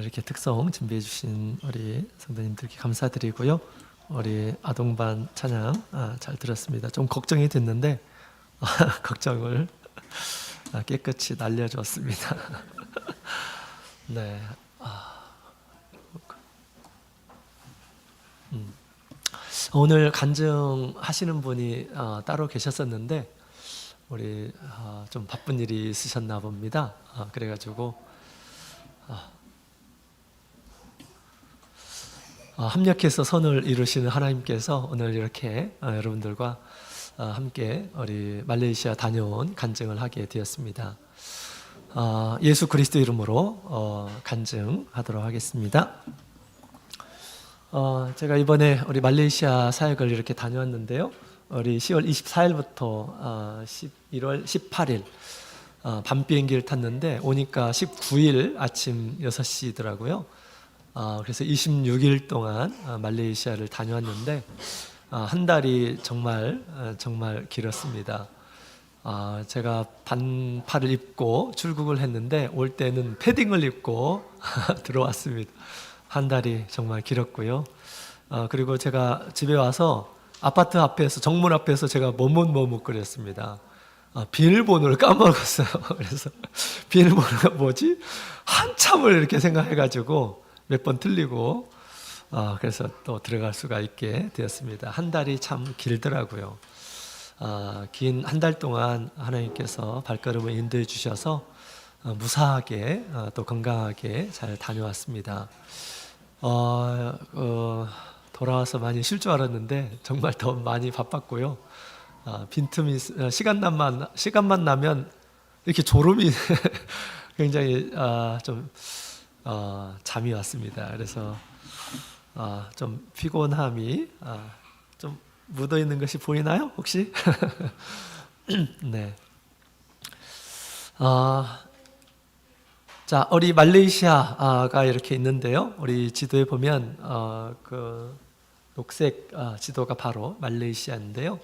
오늘 이렇게 특송 준비해 주신 우리 성도님들께 감사드리고요. 우리 아동반 찬양 잘 들었습니다. 좀 걱정이 됐는데 걱정을 깨끗이 날려주었습니다. 네. 오늘 간증하시는 분이 따로 계셨었는데 우리 좀 바쁜 일이 있으셨나 봅니다. 그래가지고 합력해서 선을 이루시는 하나님께서 오늘 이렇게 여러분들과 함께 우리 말레이시아 다녀온 간증을 하게 되었습니다. 예수 그리스도 이름으로 간증하도록 하겠습니다. 제가 이번에 우리 말레이시아 사역을 이렇게 다녀왔는데요. 우리 10월 24일부터 11월 18일 밤 비행기를 탔는데 오니까 19일 아침 6시더라고요. 그래서 26일 동안 말레이시아를 다녀왔는데 한 달이 정말 길었습니다. 제가 반팔을 입고 출국을 했는데 올 때는 패딩을 입고 들어왔습니다. 한 달이 정말 길었고요. 그리고 제가 집에 와서 아파트 앞에서 정문 앞에서 제가 머뭇거렸습니다. 비밀번호를 까먹었어요. 그래서 비밀번호가 뭐지? 한참을 이렇게 생각해가지고 몇 번 틀리고 그래서 또 들어갈 수가 있게 되었습니다. 한 달이 참 길더라고요. 긴 한 달 동안 하나님께서 발걸음을 인도해 주셔서 무사하게 또 건강하게 잘 다녀왔습니다. 돌아와서 많이 쉴 줄 알았는데 정말 더 많이 바빴고요. 빈틈이 시간만 나면 이렇게 졸음이 굉장히 좀 잠이 왔습니다. 그래서 좀 피곤함이 좀 묻어 있는 것이 보이나요? 혹시? 네. 자, 우리 말레이시아가 이렇게 있는데요. 우리 지도에 보면 그 녹색 지도가 바로 말레이시아인데요.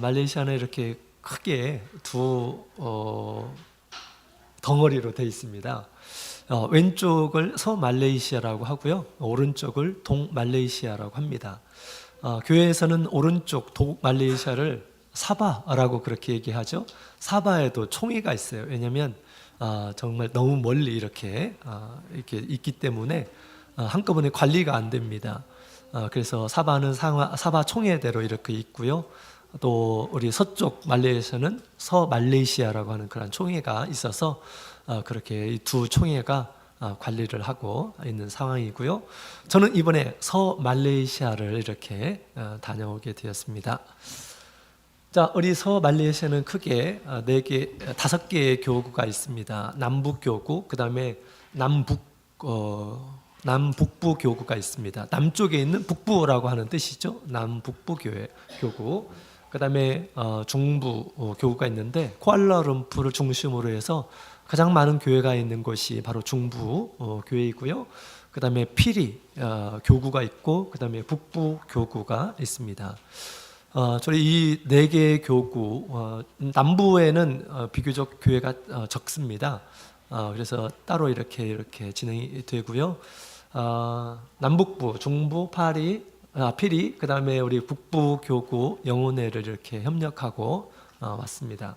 말레이시아는 이렇게 크게 두 덩어리로 되어 있습니다. 왼쪽을 서말레이시아라고 하고요. 오른쪽을 동말레이시아라고 합니다. 교회에서는 오른쪽 동말레이시아를 사바라고 그렇게 얘기하죠. 사바에도 총회가 있어요. 왜냐하면 정말 너무 멀리 이렇게 있기 때문에 한꺼번에 관리가 안 됩니다. 그래서 사바는 사바 총회대로 이렇게 있고요. 또 우리 서쪽 말레이시아는 서말레이시아라고 하는 그런 총회가 있어서 그렇게 이 두 총회가 관리를 하고 있는 상황이고요. 저는 이번에 서말레이시아를 이렇게 다녀오게 되었습니다. 자, 우리 서말레이시아는 크게 5개의 교구가 있습니다. 남북교구, 그 다음에 남북부 교구가 있습니다. 남쪽에 있는 북부라고 하는 뜻이죠. 남북부 교구. 그 다음에 중부 교구가 있는데 쿠알라룸푸르를 중심으로 해서 가장 많은 교회가 있는 곳이 바로 중부 교회이고요. 그 다음에 피리 교구가 있고 그 다음에 북부 교구가 있습니다. 저희 이 4개의 교구, 남부에는 비교적 교회가 적습니다. 그래서 따로 이렇게 진행이 되고요. 남북부, 중부, 피리, 그 다음에 우리 북부 교구 영혼회를 이렇게 협력하고 왔습니다.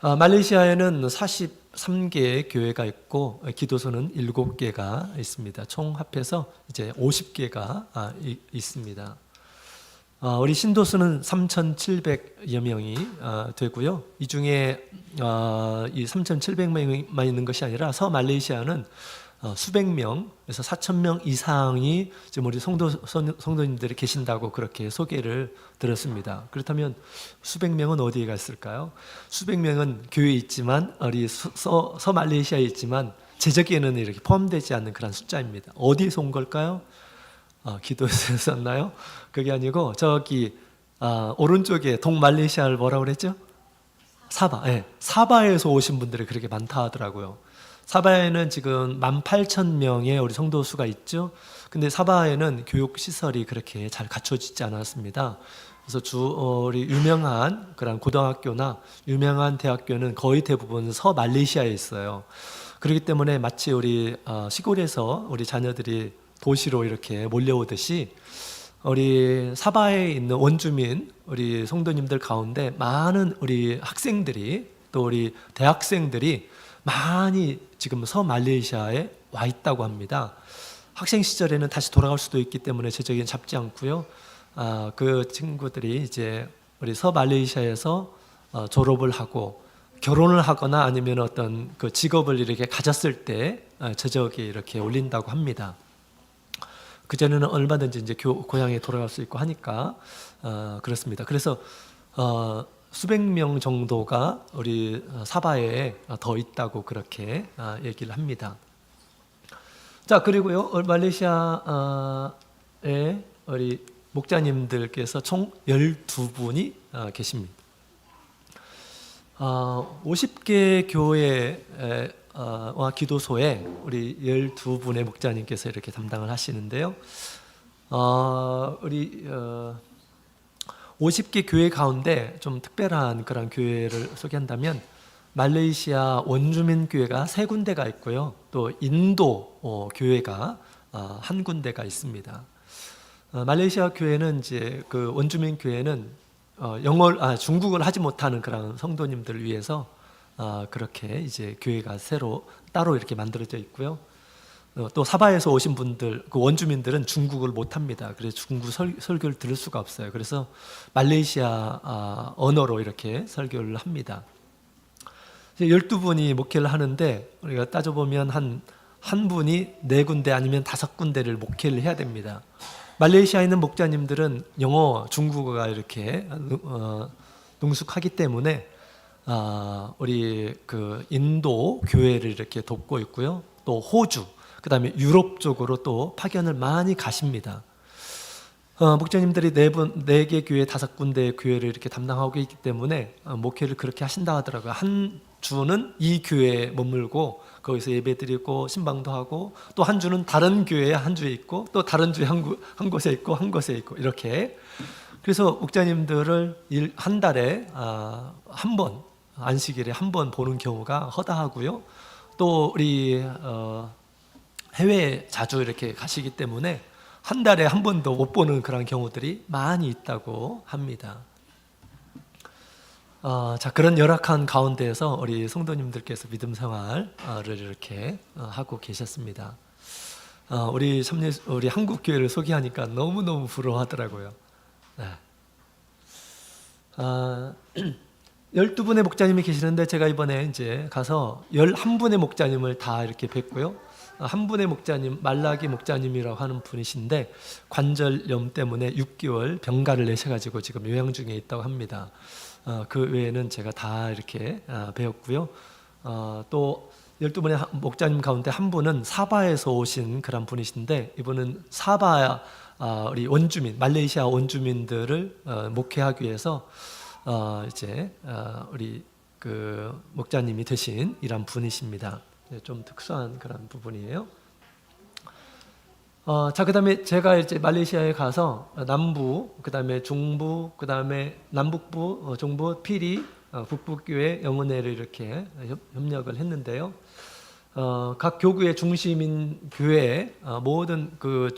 말레이시아에는 43개의 교회가 있고 기도소는 7개가 있습니다. 총 합해서 이제 50개가 있습니다. 우리 신도수는 3,700여 명이 되고요. 이 중에 이 3,700명만 있는 것이 아니라 서말레이시아는 수백 명, 그래서 4,000명 이상이 지금 우리 성도님들이 계신다고 그렇게 소개를 들었습니다. 그렇다면 수백 명은 어디에 갔을까요? 수백 명은 교회에 있지만 우리 서말레이시아에 있지만 제적에는 이렇게 포함되지 않는 그런 숫자입니다. 어디에서 온 걸까요? 기도에서 썼나요? 그게 아니고 저기 오른쪽에 동말레이시아를 뭐라고 그랬죠? 사바. 네, 사바에서 오신 분들이 그렇게 많다 하더라고요. 사바에는 지금 18,000명의 우리 성도 수가 있죠. 근데 사바에는 교육 시설이 그렇게 잘 갖춰지지 않았습니다. 그래서 우리 유명한 그런 고등학교나 유명한 대학교는 거의 대부분 서말레이시아에 있어요. 그렇기 때문에 마치 우리 시골에서 우리 자녀들이 도시로 이렇게 몰려오듯이 우리 사바에 있는 원주민 우리 성도님들 가운데 많은 우리 학생들이 또 우리 대학생들이 많이 지금 서말레이시아에 와 있다고 합니다. 학생 시절에는 다시 돌아갈 수도 있기 때문에 제적인 잡지 않고요. 그 친구들이 이제 우리 서말레이시아에서 졸업을 하고 결혼을 하거나 아니면 어떤 그 직업을 이렇게 가졌을 때 제적이 이렇게 올린다고 합니다. 그전에는 얼마든지 이제 고향에 돌아갈 수 있고 하니까 그렇습니다. 그래서 수백 명 정도가 우리 사바에 더 있다고 그렇게 얘기를 합니다. 자, 그리고요, 말레이시아에 우리 목자님들께서 총 12분이 계십니다. 50개 교회와 기도소에 우리 12분의 목자님께서 이렇게 담당을 하시는데요. 우리 50개 교회 가운데 좀 특별한 그런 교회를 소개한다면 말레이시아 원주민 교회가 3군데가 있고요. 또 인도 교회가 한 군데가 있습니다. 말레이시아 교회는 이제 그 원주민 교회는 중국을 하지 못하는 그런 성도님들을 위해서 그렇게 이제 교회가 새로 따로 이렇게 만들어져 있고요. 또 사바에서 오신 분들, 그 원주민들은 중국을 못합니다. 그래서 중국 설교를 들을 수가 없어요. 그래서 말레이시아 언어로 이렇게 설교를 합니다. 12분이 목회를 하는데 우리가 따져보면 한 분이 4군데 아니면 5군데를 목회를 해야 됩니다. 말레이시아에 있는 목자님들은 영어, 중국어가 이렇게 능숙하기 때문에 우리 그 인도 교회를 이렇게 돕고 있고요. 또 호주, 그 다음에 유럽 쪽으로 또 파견을 많이 가십니다. 목자님들이 4개 교회, 5군데 교회를 이렇게 담당하고 있기 때문에 목회를 그렇게 하신다 하더라고요. 한 주는 이 교회에 머물고 거기서 예배드리고 신방도 하고, 또 한 주는 다른 교회에 한 주에 있고, 또 다른 주에 한 곳에 있고 한 곳에 있고 이렇게. 그래서 목자님들을 한 달에 한 번, 안식일에 한 번 보는 경우가 허다하고요. 또 우리 해외에 자주 이렇게 가시기 때문에 한 달에 한 번도 못 보는 그런 경우들이 많이 있다고 합니다. 자, 그런 열악한 가운데에서 우리 성도님들께서 믿음 생활을 이렇게 하고 계셨습니다. 우리 한국 교회를 소개하니까 너무너무 부러워하더라고요. 네. 12분의 목자님이 계시는데 제가 이번에 이제 가서 11분의 목자님을 다 이렇게 뵙고요. 한 분의 목자님, 말라기 목자님이라고 하는 분이신데 관절염 때문에 6개월 병가를 내셔가지고 지금 요양 중에 있다고 합니다. 그 외에는 제가 다 이렇게 배웠고요. 또 12분의 목자님 가운데 한 분은 사바에서 오신 그런 분이신데 이분은 사바 우리 원주민, 말레이시아 원주민들을 목회하기 위해서 이제 우리 그 목자님이 되신 이런 분이십니다. 좀 특수한 그런 부분이에요. 자, 그 다음에 제가 이제 말레이시아에 가서 남부, 그 다음에 중부, 그 다음에 남북부, 중부, 피리, 북부교회 영은회를 이렇게 협력을 했는데요. 각 교구의 중심인 교회, 모든 그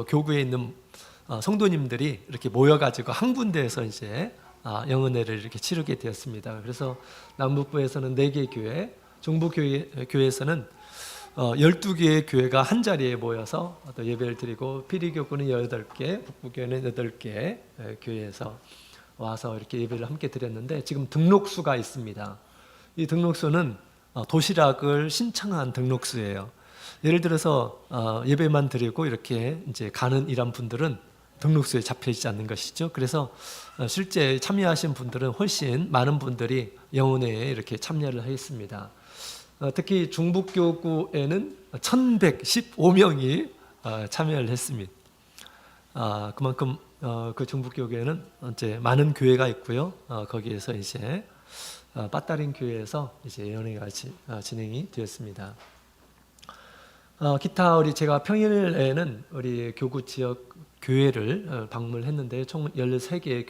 교구에 있는 성도님들이 이렇게 모여가지고 한 군데에서 이제 영은회를 이렇게 치르게 되었습니다. 그래서 남북부에서는 4개 교회, 중부교회에서는 12개의 교회가 한 자리에 모여서 또 예배를 드리고, 피리교구는 8개, 북부교회는 8개 교회에서 와서 이렇게 예배를 함께 드렸는데 지금 등록수가 있습니다. 이 등록수는 도시락을 신청한 등록수예요. 예를 들어서 예배만 드리고 이렇게 이제 가는 이런 분들은 등록수에 잡혀있지 않는 것이죠. 그래서 실제 참여하신 분들은 훨씬 많은 분들이 영혼회에 이렇게 참여를 했습니다. 특히 중북교구에는 1115명이 참여를 했습니다. 그만큼 그 중북교구에는 이제 많은 교회가 있고요. 거기에서 이제 빠따린 교회에서 이제 연회가 진행이 되었습니다. 기타 제가 평일에는 우리 교구 지역 교회를 방문했는데 총 13개의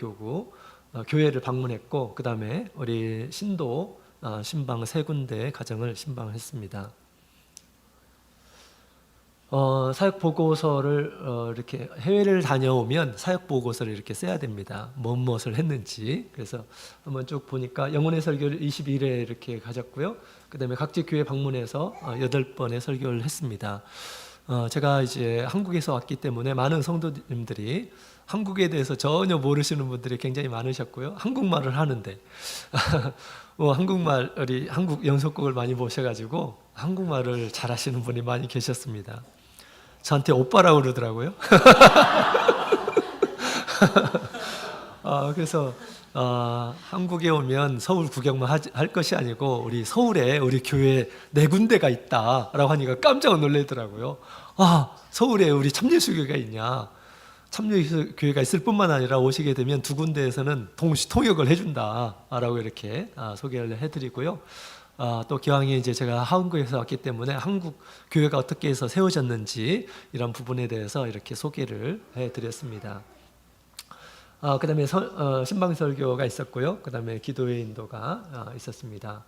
교회를 방문했고, 그 다음에 우리 신도 신방 3군데 가정을 신방했습니다. 사역 보고서를 이렇게 해외를 다녀오면 사역 보고서를 이렇게 써야 됩니다. 무엇을 했는지. 그래서 한번 쭉 보니까 영혼의 설교를 22회 이렇게 가졌고요. 그다음에 각지 교회 방문해서 8번의 설교를 했습니다. 제가 이제 한국에서 왔기 때문에 많은 성도님들이 한국에 대해서 전혀 모르시는 분들이 굉장히 많으셨고요. 한국말을 하는데 한국말이 한국 연속극을 많이 보셔가지고 한국말을 잘하시는 분이 많이 계셨습니다. 저한테 오빠라고 그러더라고요. 그래서 한국에 오면 서울 구경만 할 것이 아니고 우리 서울에 우리 교회 4군데가 있다라고 하니까 깜짝 놀라더라고요. 서울에 우리 참예수교회가 있냐. 참여교회가 있을 뿐만 아니라 오시게 되면 2군데에서는 동시 통역을 해준다라고 이렇게 소개를 해드리고요. 또 기왕에 이제 제가 한국에서 왔기 때문에 한국 교회가 어떻게 해서 세워졌는지 이런 부분에 대해서 이렇게 소개를 해드렸습니다. 그 다음에 신방설교가 있었고요. 그 다음에 기도의 인도가 있었습니다.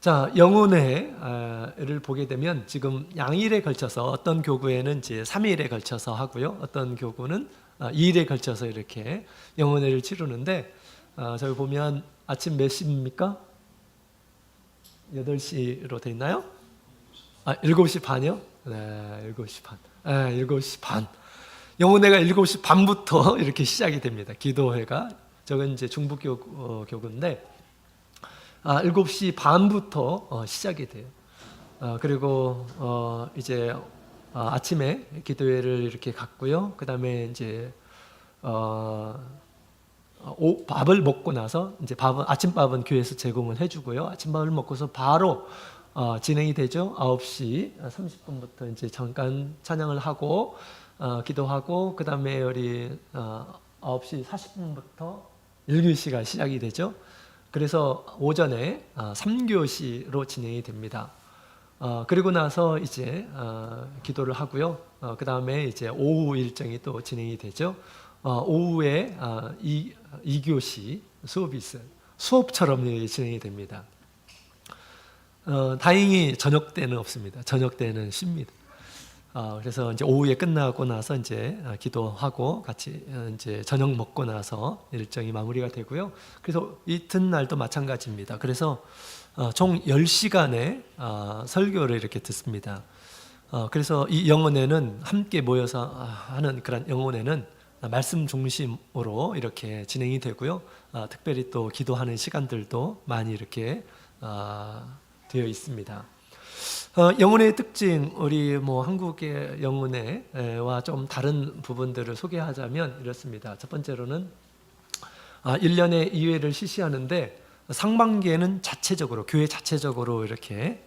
자, 영혼회를 보게 되면 지금 양일에 걸쳐서 어떤 교구에는 이제 3일에 걸쳐서 하고요. 어떤 교구는 2일에 걸쳐서 이렇게 영혼회를 치르는데 저기 보면 아침 몇 시입니까? 8시로 돼 있나요? 7시 반이요? 네, 7시 반. 네, 7시 반. 영혼회가 7시 반부터 이렇게 시작이 됩니다. 기도회가. 저건 이제 중부교 교구인데 7시 반부터 시작이 돼요. 그리고 이제 아침에 기도회를 이렇게 갔고요. 그 다음에 이제 밥을 먹고 나서 이제 아침밥은 교회에서 제공을 해주고요. 아침밥을 먹고서 바로 진행이 되죠. 9시 30분부터 이제 잠깐 찬양을 하고 기도하고 그 다음에 우리 9시 40분부터 1교시가 시작이 되죠. 그래서 오전에 3교시로 진행이 됩니다. 그리고 나서 이제 기도를 하고요. 그 다음에 이제 오후 일정이 또 진행이 되죠. 오후에 2교시 수업이 있어요. 수업처럼 진행이 됩니다. 다행히 저녁 때는 없습니다. 저녁 때는 쉽니다. 그래서 이제 오후에 끝나고 나서 이제 기도하고 같이 이제 저녁 먹고 나서 일정이 마무리가 되고요. 그래서 이튿날도 마찬가지입니다. 그래서 총 10시간의 설교를 이렇게 듣습니다. 그래서 이 영혼회는 함께 모여서 하는 그런 영혼회는 말씀 중심으로 이렇게 진행이 되고요. 특별히 또 기도하는 시간들도 많이 이렇게 되어 있습니다. 영혼의 특징, 우리 한국의 영혼회와 좀 다른 부분들을 소개하자면 이렇습니다. 첫 번째로는 1년에 2회를 실시하는데 상반기에는 자체적으로 교회 자체적으로 이렇게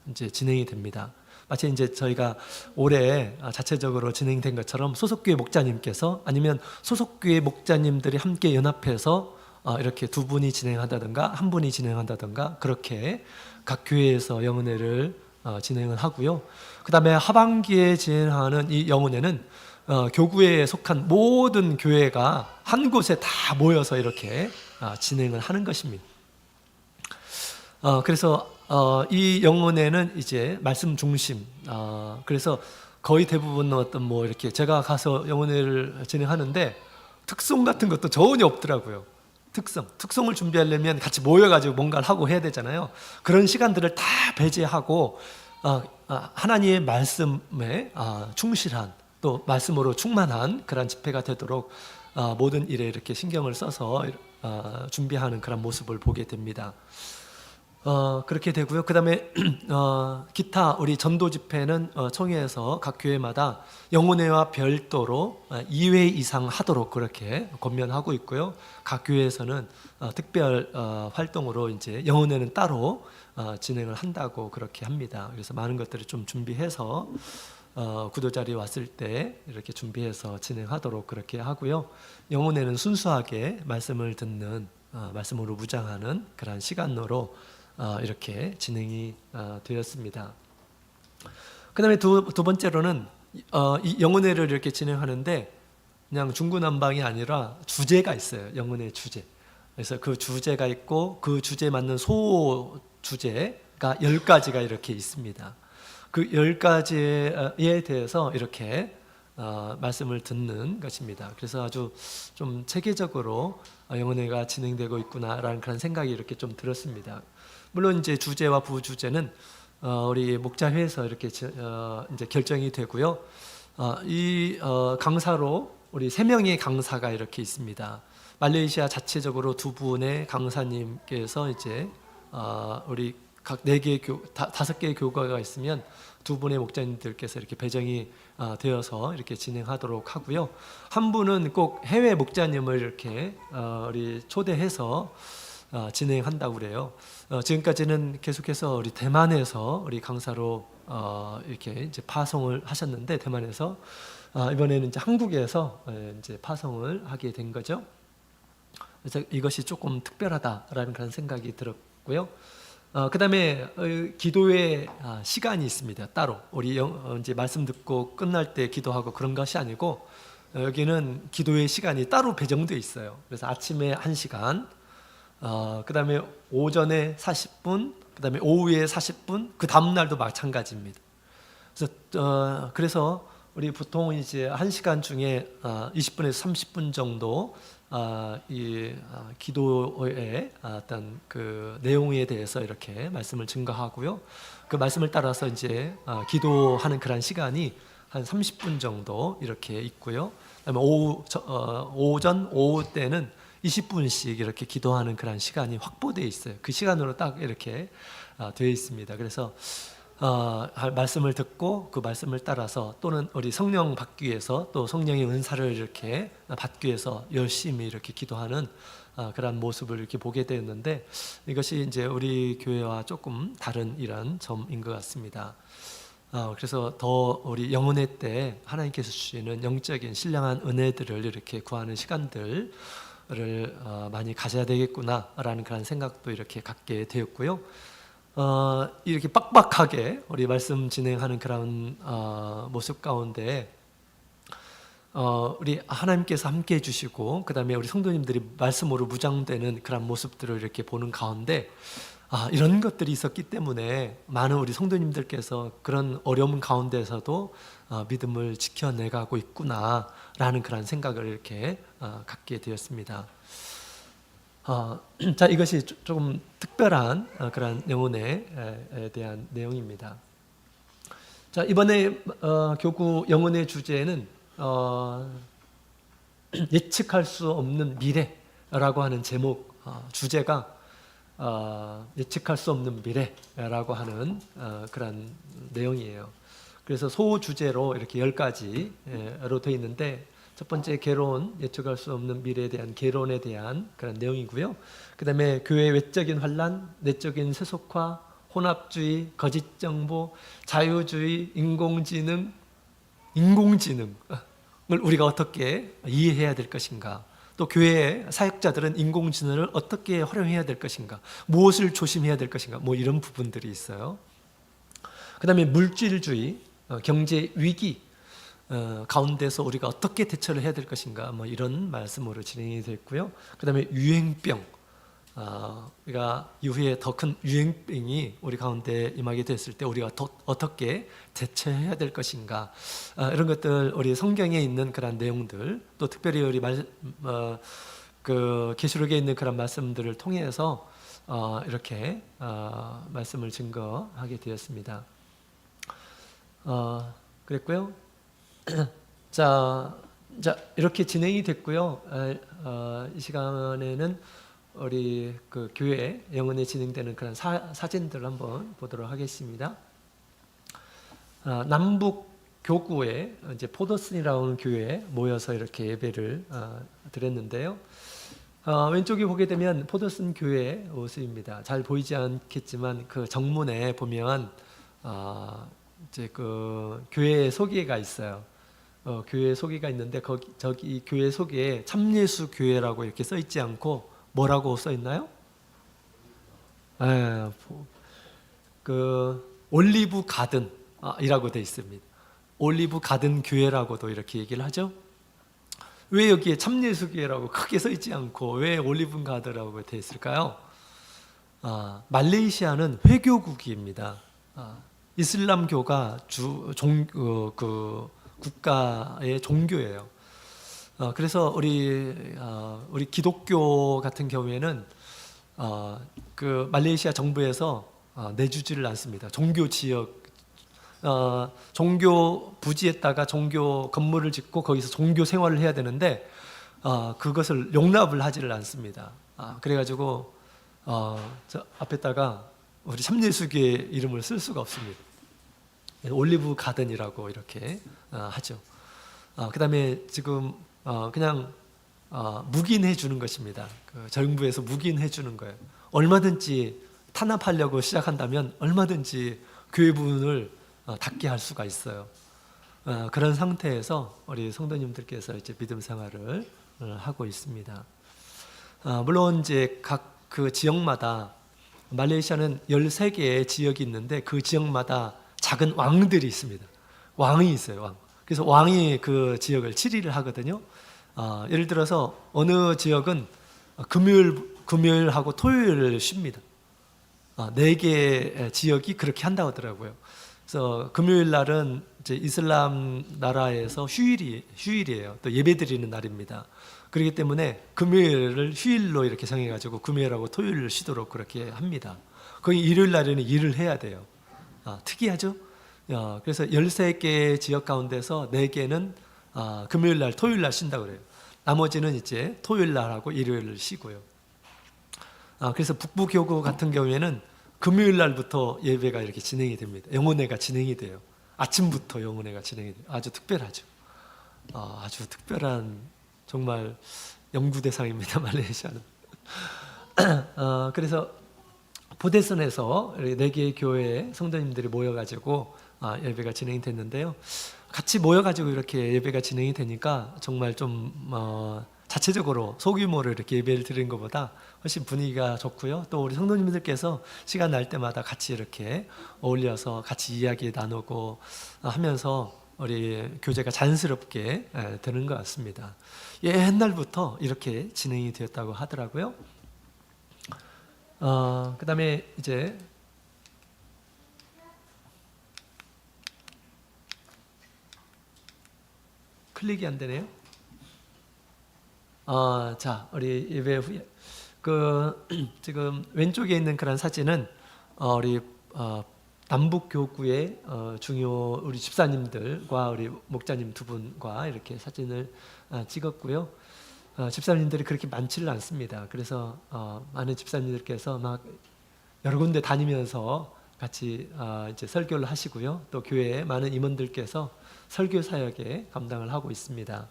이제 진행이 됩니다. 마치 이제 저희가 올해 자체적으로 진행된 것처럼 소속교회 목자님께서 아니면 소속교회 목자님들이 함께 연합해서 이렇게 2분이 진행한다든가 1분이 진행한다든가 그렇게 각 교회에서 영혼회를 진행을 하고요. 그 다음에 하반기에 진행하는 이 영혼회는 교구에 속한 모든 교회가 한 곳에 다 모여서 이렇게 진행을 하는 것입니다. 그래서 이 영혼회는 이제 말씀 중심. 그래서 거의 대부분 어떤 이렇게 제가 가서 영혼회를 진행하는데 특송 같은 것도 전혀 없더라고요. 특송을 준비하려면 같이 모여가지고 뭔가를 하고 해야 되잖아요. 그런 시간들을 다 배제하고 하나님의 말씀에 충실한 또 말씀으로 충만한 그런 집회가 되도록 모든 일에 이렇게 신경을 써서 준비하는 그런 모습을 보게 됩니다. 그렇게 되고요. 그 다음에 기타 우리 전도 집회는 총회에서 각 교회마다 영혼회와 별도로 2회 이상 하도록 그렇게 권면하고 있고요. 각 교회에서는 특별 활동으로 이제 영혼회는 따로 진행을 한다고 그렇게 합니다. 그래서 많은 것들을 좀 준비해서 구도 자리에 왔을 때 이렇게 준비해서 진행하도록 그렇게 하고요. 영혼회는 순수하게 말씀을 듣는 말씀으로 무장하는 그런 시간으로 이렇게 진행이 되었습니다. 그 다음에 두 번째로는 이 영혼회를 이렇게 진행하는데 그냥 중구난방이 아니라 주제가 있어요. 영혼회 주제. 그래서 그 주제가 있고 그 주제에 맞는 소 주제가 10가지가 이렇게 있습니다. 그 10가지에 대해서 이렇게 말씀을 듣는 것입니다. 그래서 아주 좀 체계적으로 영혼회가 진행되고 있구나라는 그런 생각이 이렇게 좀 들었습니다. 물론 이제 주제와 부주제는 우리 목자회에서 이렇게 이제 결정이 되고요. 이 강사로 우리 3명의 강사가 이렇게 있습니다. 말레이시아 자체적으로 2분의 강사님께서 이제 우리 각 4개 5개의 교과가 있으면 2분의 목자님들께서 이렇게 배정이 되어서 이렇게 진행하도록 하고요. 한 분은 꼭 해외 목자님을 이렇게 우리 초대해서 진행한다고 그래요. 지금까지는 계속해서 우리 대만에서 우리 강사로 이렇게 이제 파송을 하셨는데, 대만에서 이번에는 이제 한국에서 이제 파송을 하게 된 거죠. 그래서 이것이 조금 특별하다라는 그런 생각이 들었고요. 그다음에 기도의 시간이 있습니다. 따로 우리 이제 말씀 듣고 끝날 때 기도하고 그런 것이 아니고, 여기는 기도의 시간이 따로 배정되어 있어요. 그래서 아침에 1시간, 그다음에 오전에 40분, 그다음에 오후에 40분, 그 다음 날도 마찬가지입니다. 그래서 우리 보통 이제 1시간 중에 20분에서 30분 정도 이 기도의 어떤 그 내용에 대해서 이렇게 말씀을 증거하고요. 그 말씀을 따라서 이제 기도하는 그런 시간이 한 30분 정도 이렇게 있고요. 그다음에 오전, 오후 때는 20분씩 이렇게 기도하는 그런 시간이 확보되어 있어요. 그 시간으로 딱 이렇게 되어 있습니다. 그래서 말씀을 듣고 그 말씀을 따라서, 또는 우리 성령 받기 위해서, 또 성령의 은사를 이렇게 받기 위해서 열심히 이렇게 기도하는 그런 모습을 이렇게 보게 되었는데, 이것이 이제 우리 교회와 조금 다른 이런 점인 것 같습니다. 그래서 더 우리 영혼회 때 하나님께서 주시는 영적인 신령한 은혜들을 이렇게 구하는 시간들을 많이 가져야 되겠구나라는 그런 생각도 이렇게 갖게 되었고요. 이렇게 빡빡하게 우리 말씀 진행하는 그런 모습 가운데 우리 하나님께서 함께 해주시고, 그 다음에 우리 성도님들이 말씀으로 무장되는 그런 모습들을 이렇게 보는 가운데, 이런 것들이 있었기 때문에 많은 우리 성도님들께서 그런 어려움 가운데서도 믿음을 지켜내가고 있구나라는 그런 생각을 이렇게 갖게 되었습니다. 자, 이것이 조금 특별한 그런 영혼에 대한 내용입니다. 자, 이번에 교구 영혼의 주제는 예측할 수 없는 미래라고 하는 제목, 주제가 예측할 수 없는 미래라고 하는 그런 내용이에요. 그래서 소주제로 이렇게 10가지로 되어 있는데, 첫 번째 개론, 예측할 수 없는 미래에 대한 개론에 대한 그런 내용이고요. 그 다음에 교회 외적인 환란, 내적인 세속화, 혼합주의, 거짓 정보, 자유주의, 인공지능을 우리가 어떻게 이해해야 될 것인가, 또 교회의 사역자들은 인공지능을 어떻게 활용해야 될 것인가, 무엇을 조심해야 될 것인가, 뭐 이런 부분들이 있어요. 그 다음에 물질주의, 경제 위기 가운데서 우리가 어떻게 대처를 해야 될 것인가, 뭐 이런 말씀으로 진행이 됐고요. 그 다음에 유행병, 우리가 이후에 더 큰 유행병이 우리 가운데 임하게 됐을 때 우리가 어떻게 대처해야 될 것인가, 이런 것들, 우리 성경에 있는 그런 내용들, 또 특별히 우리 그 계시록에 있는 그런 말씀들을 통해서 이렇게 말씀을 증거하게 되었습니다. 그랬고요. 자, 이렇게 진행이 됐고요. 이 시간에는 우리 그 교회 영혼에 진행되는 그런 사진들을 한번 보도록 하겠습니다. 남북 교구에 이제 포더슨이라는 교회에 모여서 이렇게 예배를 드렸는데요. 왼쪽에 보게 되면 포더슨 교회의 모습입니다. 잘 보이지 않겠지만 그 정문에 보면 이제 그 교회 소개가 있어요. 교회 소개가 있는데 저기 교회 소개에 참예수 교회라고 이렇게 써 있지 않고 뭐라고 써 있나요? 그 올리브 가든이라고 돼 있습니다. 올리브 가든 교회라고도 이렇게 얘기를 하죠. 왜 여기에 참예수 교회라고 크게 써 있지 않고 왜 올리브 가든이라고 돼 있을까요? 말레이시아는 회교국입니다. 이슬람교가 그 국가의 종교예요. 그래서 우리 기독교 같은 경우에는 그 말레이시아 정부에서 내주지를 않습니다. 종교 지역, 종교 부지에다가 종교 건물을 짓고 거기서 종교 생활을 해야 되는데 그것을 용납을 하지를 않습니다. 그래가지고 저 앞에다가 우리 참예수교의 이름을 쓸 수가 없습니다. 올리브 가든이라고 이렇게 하죠. 그 다음에 지금 그냥 묵인해 주는 것입니다. 그 정부에서 묵인해 주는 거예요. 얼마든지 탄압하려고 시작한다면 얼마든지 교회 문을 닫게 할 수가 있어요. 그런 상태에서 우리 성도님들께서 이제 믿음 생활을 하고 있습니다. 물론 이제 각 그 지역마다 말레이시아는 13개의 지역이 있는데 그 지역마다 작은 왕들이 있습니다. 왕이 있어요, 왕. 그래서 왕이 그 지역을 치리를 하거든요. 예를 들어서 어느 지역은 금요일하고 토요일을 쉽니다. 4개 지역이 그렇게 한다고 하더라고요. 그래서 금요일 날은 이제 이슬람 나라에서 휴일이에요. 또 예배드리는 날입니다. 그렇기 때문에 금요일을 휴일로 이렇게 정해가지고 금요일하고 토요일을 쉬도록 그렇게 합니다. 거기 일요일 날에는 일을 해야 돼요. 특이하죠? 그래서 13개 지역 가운데서 4개는 금요일 날, 토요일 날 쉰다고 그래요. 나머지는 이제 토요일 날하고 일요일을 쉬고요. 그래서 북부교구 같은 경우에는 금요일 날부터 예배가 이렇게 진행이 됩니다. 영혼회가 진행이 돼요. 아침부터 영혼회가 진행이 돼요. 아주 특별하죠. 아주 특별한 정말 연구 대상입니다. 말레이시아는. 그래서 보대선에서 4개의 교회 성도님들이 모여가지고 예배가 진행이 됐는데요. 같이 모여가지고 이렇게 예배가 진행이 되니까 정말 좀 자체적으로 소규모로 이렇게 예배를 드리는 것보다 훨씬 분위기가 좋고요. 또 우리 성도님들께서 시간 날 때마다 같이 이렇게 어울려서 같이 이야기 나누고 하면서 우리 교제가 자연스럽게 되는 것 같습니다. 옛날부터 이렇게 진행이 되었다고 하더라고요. 그 다음에 이제 클릭이 안 되네요. 자, 우리 예배 후에 지금 왼쪽에 있는 그런 사진은 우리 남북교구의 중요 우리 집사님들과 우리 목자님 2분과 이렇게 사진을 찍었고요. 집사님들이 그렇게 많지는 않습니다. 그래서 많은 집사님들께서 막 여러 군데 다니면서 같이 이제 설교를 하시고요. 또 교회에 많은 임원들께서 설교 사역에 감당을 하고 있습니다.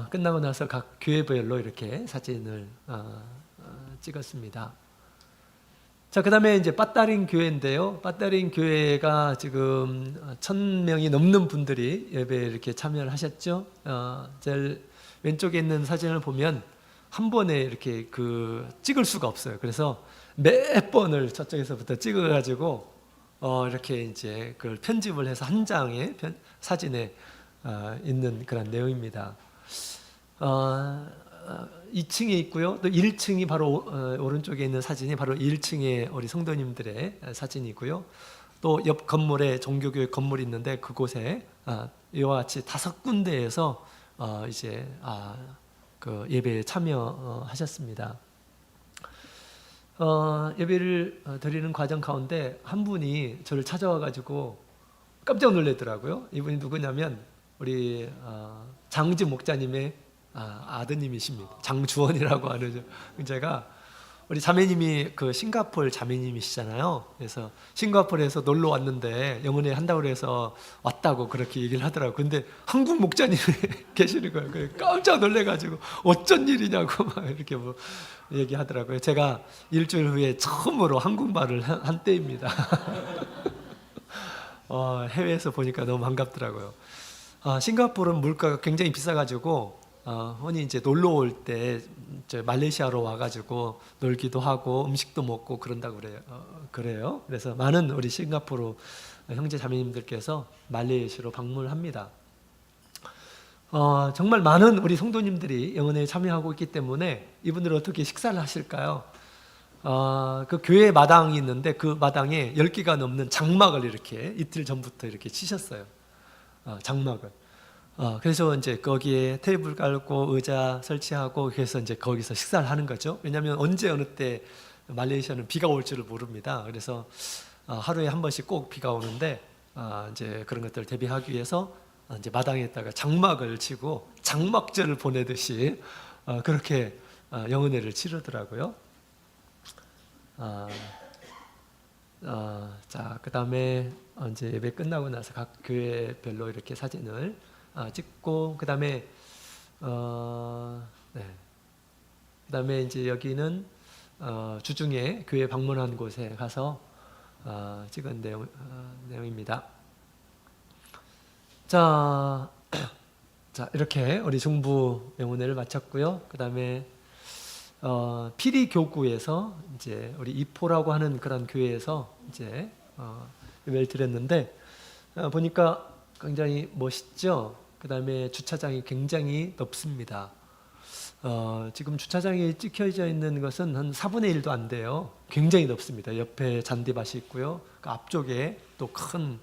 끝나고 나서 각 교회별로 이렇게 사진을 찍었습니다. 자, 그 다음에 이제 빠따린 교회인데요. 빠따린 교회가 지금 1000명이 넘는 분들이 예배에 이렇게 참여를 하셨죠. 제일 왼쪽에 있는 사진을 보면 한 번에 이렇게 찍을 수가 없어요. 그래서 몇 번을 저쪽에서부터 찍어가지고 이렇게 이제 그걸 편집을 해서 한 장의 사진에 있는 그런 내용입니다. 2층에 있고요. 또 1층이 바로 오른쪽에 있는 사진이 바로 1층의 우리 성도님들의 사진이고요. 또 옆 건물에 종교교회 건물이 있는데 그곳에 이와 같이 5군데에서 이제 그 예배에 참여하셨습니다. 예배를 드리는 과정 가운데 한 분이 저를 찾아와가지고 깜짝 놀랐더라고요. 이분이 누구냐면 우리 장지 목자님의 아드님이십니다. 장주원이라고 하는. 제가 우리 자매님이 그 싱가포르 자매님이시잖아요. 그래서 싱가포르에서 놀러 왔는데 영혼회 한다고 해서 왔다고 그렇게 얘기를 하더라고요. 근데 한국 목자님이 계시는 거예요. 그래서 깜짝 놀래가지고 어쩐 일이냐고 막 이렇게 뭐 얘기하더라고요. 제가 일주일 후에 처음으로 한국말을 한 때입니다. 해외에서 보니까 너무 반갑더라고요. 싱가포르는 물가가 굉장히 비싸가지고 흔히 이제 놀러 올 때 말레이시아로 와가지고 놀기도 하고 음식도 먹고 그런다고 그래요. 그래서 많은 우리 싱가포르 형제 자매님들께서 말레이시아로 방문합니다. 정말 많은 우리 성도님들이 영혼에 참여하고 있기 때문에 이분들 어떻게 식사를 하실까요? 그 교회 마당이 있는데 그 마당에 10개가 넘는 장막을 이렇게 이틀 전부터 이렇게 치셨어요. 장막을. 그래서 이제 거기에 테이블 깔고 의자 설치하고 그래서 이제 거기서 식사를 하는 거죠. 왜냐하면 언제 어느 때 말레이시아는 비가 올 줄을 모릅니다. 그래서 하루에 한 번씩 꼭 비가 오는데 이제 그런 것들을 대비하기 위해서 이제 마당에다가 장막을 치고 장막제를 보내듯이 그렇게 영은회를 치르더라고요. 자, 그 다음에 이제 예배 끝나고 나서 각 교회별로 이렇게 사진을 찍고, 그 다음에 네. 그 다음에 이제 여기는 주중에 교회 방문한 곳에 가서 찍은 내용입니다. 자, 이렇게 우리 중부 영혼회를 마쳤고요. 그 다음에 피리 교구에서 이제 우리 이포라고 하는 그런 교회에서 이제 예배를 드렸는데 보니까 굉장히 멋있죠. 그 다음에 주차장이 굉장히 넓습니다. 지금 주차장이 찍혀져 있는 것은 한 4분의 1도 안 돼요. 굉장히 넓습니다. 옆에 잔디밭이 있고요. 그 앞쪽에 또 큰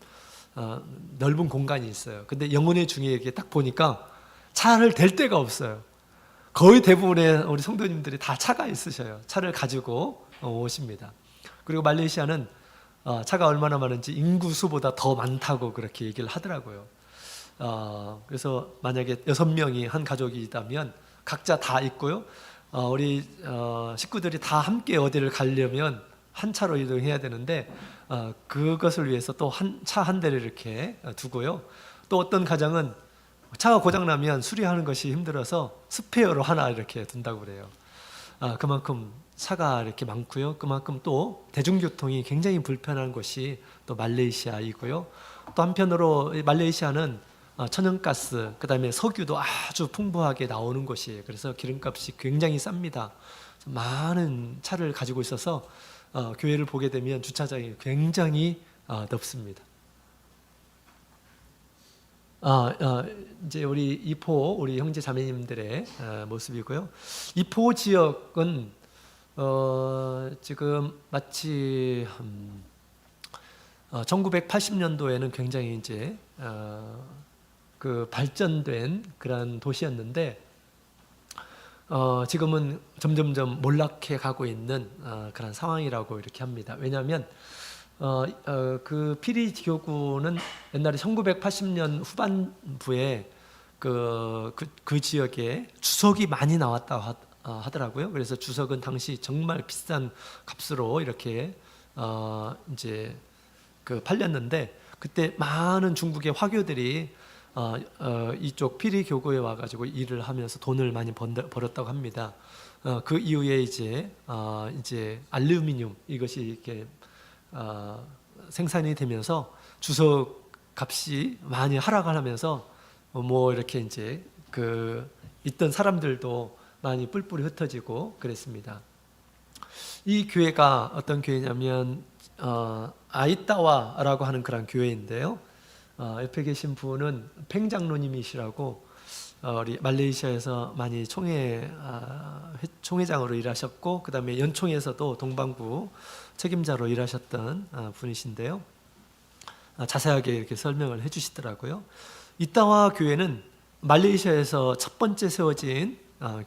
넓은 공간이 있어요. 근데 영혼의 중에 이렇게 딱 보니까 차를 댈 데가 없어요. 거의 대부분의 우리 성도님들이 다 차가 있으셔요. 차를 가지고 오십니다. 그리고 말레이시아는 차가 얼마나 많은지 인구 수보다 더 많다고 그렇게 얘기를 하더라고요. 그래서 만약에 6명이 한 가족이 있다면 각자 다 있고요. 우리 식구들이 다 함께 어디를 가려면 한 차로 이동해야 되는데 그것을 위해서 또 차 한 대를 이렇게 두고요. 또 어떤 가정은 차가 고장나면 수리하는 것이 힘들어서 스페어로 하나 이렇게 둔다고 그래요. 그만큼 차가 이렇게 많고요. 그만큼 또 대중교통이 굉장히 불편한 곳이 또 말레이시아이고요. 또 한편으로 말레이시아는 천연가스, 그 다음에 석유도 아주 풍부하게 나오는 곳이에요. 그래서 기름값이 굉장히 쌉니다. 많은 차를 가지고 있어서 교회를 보게 되면 주차장이 굉장히 넓습니다. 이제 우리 이포 우리 형제 자매님들의 모습이고요. 이포 지역은 지금 마치 1980년도에는 굉장히 이제 그 발전된 그런 도시였는데 지금은 점점점 몰락해 가고 있는 그런 상황이라고 이렇게 합니다. 왜냐하면 그 피리 교구는 옛날에 1980년 후반부에 그 지역에 주석이 많이 나왔다 하더라고요. 그래서 주석은 당시 정말 비싼 값으로 이렇게 이제 그 팔렸는데 그때 많은 중국의 화교들이 이쪽 피리 교구에 와가지고 일을 하면서 돈을 많이 벌었다고 합니다. 그 이후에 이제 알루미늄 이것이 이렇게 생산이 되면서 주석 값이 많이 하락을 하면서 뭐 이렇게 이제 그 있던 사람들도 많이 뿔뿔이 흩어지고 그랬습니다. 이 교회가 어떤 교회냐면 아이따와라고 하는 그런 교회인데요. 옆에 계신 분은 팽 장로님이시라고 우리 말레이시아에서 많이 총회장으로 일하셨고 그 다음에 연총에서도 동방부 책임자로 일하셨던 분이신데요. 자세하게 이렇게 설명을 해주시더라고요. 이따와 교회는 말레이시아에서 첫 번째 세워진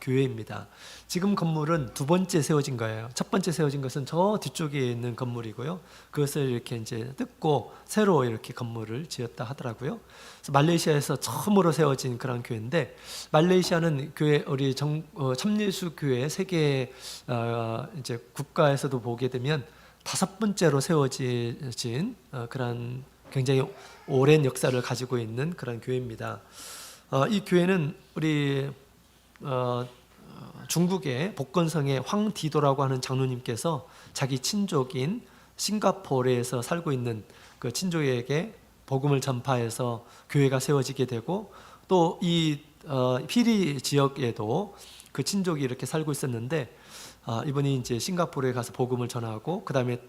교회입니다. 지금 건물은 두 번째 세워진 거예요. 첫 번째 세워진 것은 저 뒤쪽에 있는 건물이고요. 그것을 이렇게 이제 뜯고 새로 이렇게 건물을 지었다 하더라고요. 그래서 말레이시아에서 처음으로 세워진 그런 교회인데 말레이시아는 교회 우리 참예수 교회 세계 이제 국가에서도 보게 되면 5번째로 세워진 그런 굉장히 오랜 역사를 가지고 있는 그런 교회입니다. 이 교회는 우리 중국의 복건성의 황디도라고 하는 장로님께서 자기 친족인 싱가포르에서 살고 있는 그 친족에게 복음을 전파해서 교회가 세워지게 되고 또 이 피리 지역에도 그 친족이 이렇게 살고 있었는데 이분이 이제 싱가포르에 가서 복음을 전하고 그 다음에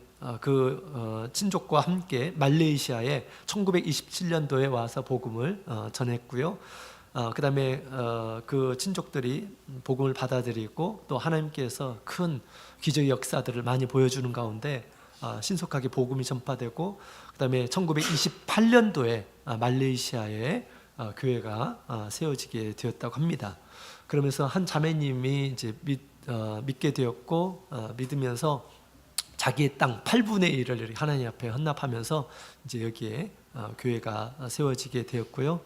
그 친족과 함께 말레이시아에 1927년도에 와서 복음을 전했고요. 그다음에 그 친족들이 복음을 받아들이고 또 하나님께서 큰 기적의 역사들을 많이 보여주는 가운데 신속하게 복음이 전파되고 그다음에 1928년도에 말레이시아에 교회가 세워지게 되었다고 합니다. 그러면서 한 자매님이 이제 믿게 되었고 믿으면서 자기의 땅 8분의 1을 하나님 앞에 헌납하면서 이제 여기에 교회가 세워지게 되었고요.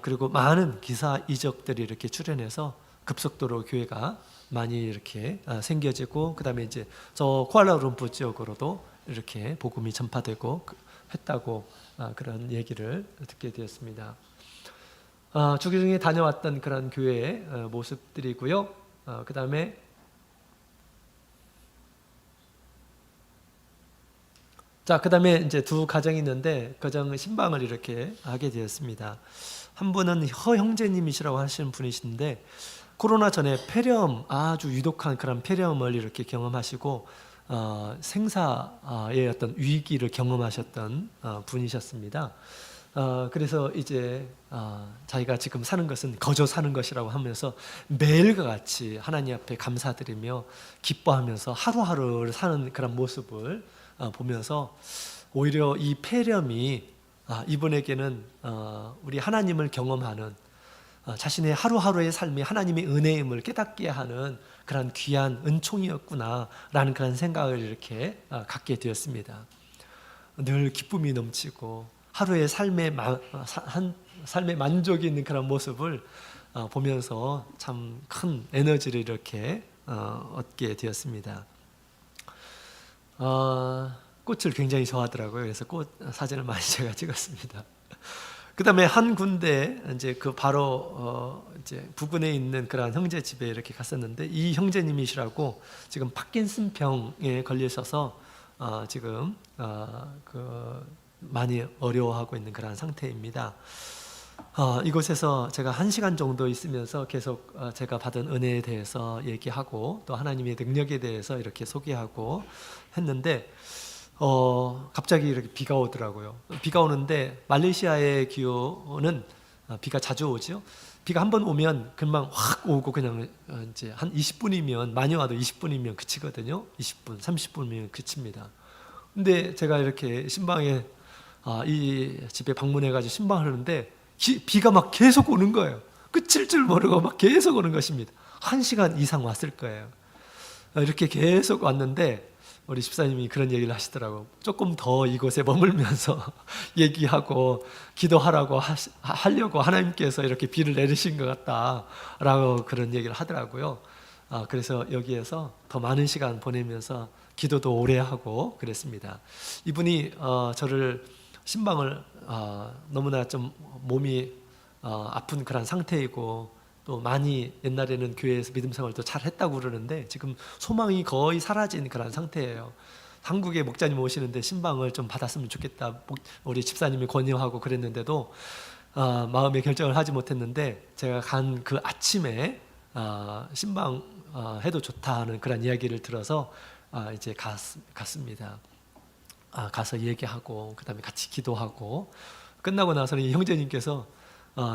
그리고 많은 기사 이적들이 이렇게 출현해서 급속도로 교회가 많이 이렇게 생겨지고 그다음에 이제 저 쿠알라룸푸 지역으로도 이렇게 복음이 전파되고 했다고 그런 얘기를 듣게 되었습니다. 주기중에 다녀왔던 그런 교회의 모습들이고요. 그다음에 그다음에 이제 두 가정이 있는데 가정 신방을 이렇게 하게 되었습니다. 한 분은 허 형제님이시라고 하시는 분이신데 코로나 전에 폐렴 아주 유독한 그런 폐렴을 이렇게 경험하시고 생사의 어떤 위기를 경험하셨던 분이셨습니다. 그래서 이제 자기가 지금 사는 것은 거저 사는 것이라고 하면서 매일과 같이 하나님 앞에 감사드리며 기뻐하면서 하루하루를 사는 그런 모습을 보면서 오히려 이 폐렴이 이분에게는 우리 하나님을 경험하는 자신의 하루하루의 삶이 하나님의 은혜임을 깨닫게 하는 그런 귀한 은총이었구나라는 그런 생각을 이렇게 갖게 되었습니다. 늘 기쁨이 넘치고 하루의 삶의 만족이 있는 그런 모습을 보면서 참 큰 에너지를 이렇게 얻게 되었습니다. 꽃을 굉장히 좋아하더라고요. 그래서 꽃 사진을 많이 제가 찍었습니다. 그 다음에 한 군데 이제 그 바로 이제 부근에 있는 그런 형제 집에 이렇게 갔었는데 이 형제님이시라고 지금 파킨슨 병에 걸리셔서 지금 많이 어려워하고 있는 그런 상태입니다. 이곳에서 제가 1시간 정도 있으면서 계속 제가 받은 은혜에 대해서 얘기하고 또 하나님의 능력에 대해서 이렇게 소개하고 했는데 갑자기 이렇게 비가 오더라고요. 비가 오는데 말레이시아의 기후는 비가 자주 오죠. 비가 한번 오면 금방 확 오고 그냥 이제 한 20분이면 많이 와도 20분이면 그치거든요. 20분, 30분이면 그칩니다. 근데 제가 이렇게 신방에 이 집에 방문해가지고 신방을 하는데 비가 막 계속 오는 거예요. 끝일 줄 모르고 막 계속 오는 것입니다. 1시간 이상 왔을 거예요. 이렇게 계속 왔는데 우리 집사님이 그런 얘기를 하시더라고. 조금 더 이곳에 머물면서 얘기하고 기도하라고 하려고 하나님께서 이렇게 비를 내리신 것 같다라고 그런 얘기를 하더라고요. 그래서 여기에서 더 많은 시간 보내면서 기도도 오래 하고 그랬습니다. 이분이 저를 신방을 너무나 좀 몸이 아픈 그런 상태이고 또 많이 옛날에는 교회에서 믿음 생활도 잘 했다고 그러는데 지금 소망이 거의 사라진 그런 상태예요. 한국에 목자님 오시는데 신방을 좀 받았으면 좋겠다 우리 집사님이 권유하고 그랬는데도 마음의 결정을 하지 못했는데 제가 간 그 아침에 신방 해도 좋다는 그런 이야기를 들어서 이제 갔습니다. 가서 얘기하고 그다음에 같이 기도하고 끝나고 나서는 이 형제님께서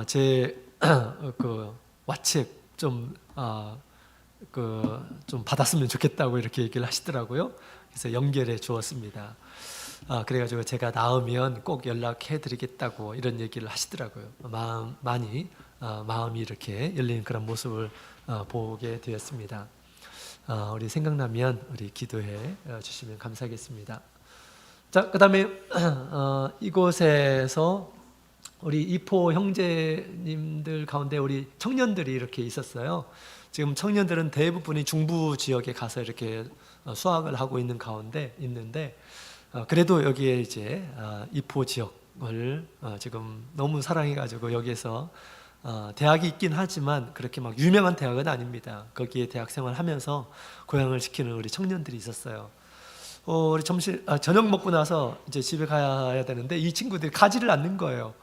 제 그 왓책 좀 받았으면 좋겠다고 이렇게 얘기를 하시더라고요. 그래서 연결해 주었습니다. 그래가지고 제가 나으면 꼭 연락해 드리겠다고 이런 얘기를 하시더라고요. 마음이 이렇게 열리는 그런 모습을 보게 되었습니다. 우리 생각나면 우리 기도해 주시면 감사하겠습니다. 자, 그 다음에 이곳에서 우리 이포 형제님들 가운데 우리 청년들이 이렇게 있었어요. 지금 청년들은 대부분이 중부 지역에 가서 이렇게 수학을 하고 있는 가운데 있는데 그래도 여기에 이제 이포 지역을 지금 너무 사랑해가지고 여기에서 대학이 있긴 하지만 그렇게 막 유명한 대학은 아닙니다. 거기에 대학 생활하면서 고향을 지키는 우리 청년들이 있었어요. 우리 저녁 먹고 나서 이제 집에 가야 되는데 이 친구들이 가지를 않는 거예요.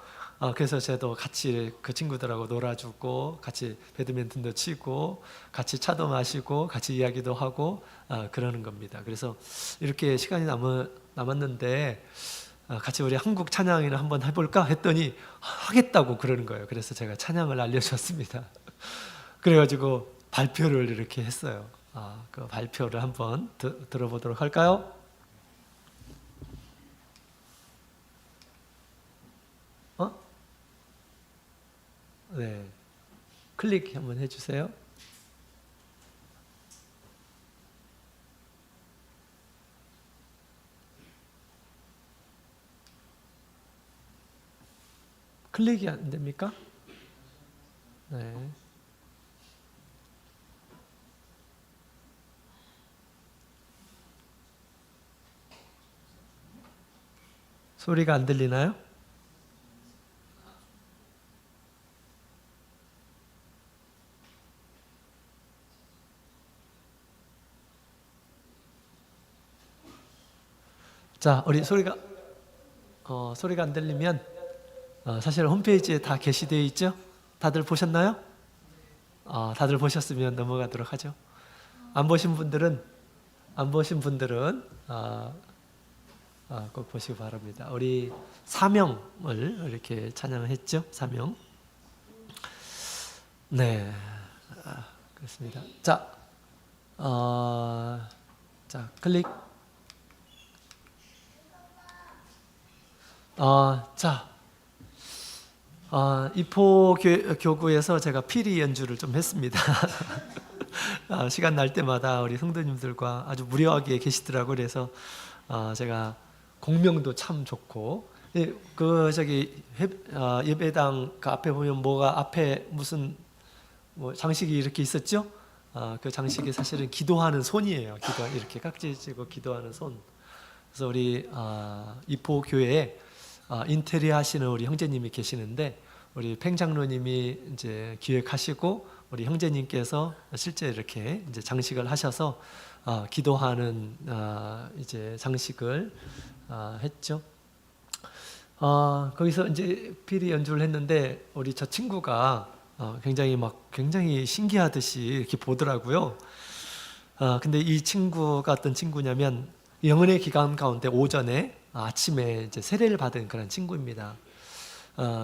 그래서 저도 같이 그 친구들하고 놀아주고 같이 배드민턴도 치고 같이 차도 마시고 같이 이야기도 하고 그러는 겁니다. 그래서 이렇게 시간이 남았는데 같이 우리 한국 찬양이나 한번 해볼까 했더니 하겠다고 그러는 거예요. 그래서 제가 찬양을 알려줬습니다. 그래가지고 발표를 이렇게 했어요. 그 발표를 한번 들어보도록 할까요? 네, 클릭 한번 해주세요. 클릭이 안 됩니까? 네. 소리가 안 들리나요? 자, 우리 소리가 안 들리면 사실 홈페이지에 다 게시되어 있죠? 다들 보셨나요? 다들 보셨으면 넘어가도록 하죠. 안 보신 분들은 꼭 보시기 바랍니다. 우리 사명을 이렇게 찬양했죠? 사명. 네, 그렇습니다. 자, 클릭. 이포 교구에서 제가 피리 연주를 좀 했습니다. 시간 날 때마다 우리 성도님들과 아주 무료하게 계시더라고요. 그래서 제가 공명도 참 좋고, 예배당 그 앞에 보면 뭐가 앞에 무슨 장식이 이렇게 있었죠? 그 장식이 사실은 기도하는 손이에요. 이렇게 깍지 쥐고 기도하는 손. 그래서 우리 이포 교회에 인테리어 하시는 우리 형제님이 계시는데, 우리 팽 장로님이 이제 기획하시고 우리 형제님께서 실제 이렇게 이제 장식을 하셔서 기도하는 이제 장식을 했죠. 거기서 이제 피리 연주를 했는데 우리 저 친구가 굉장히 신기하듯이 이렇게 보더라고요. 근데 이 친구가 어떤 친구냐면 영혼의 기간 가운데 오전에 아침에 이제 세례를 받은 그런 친구입니다.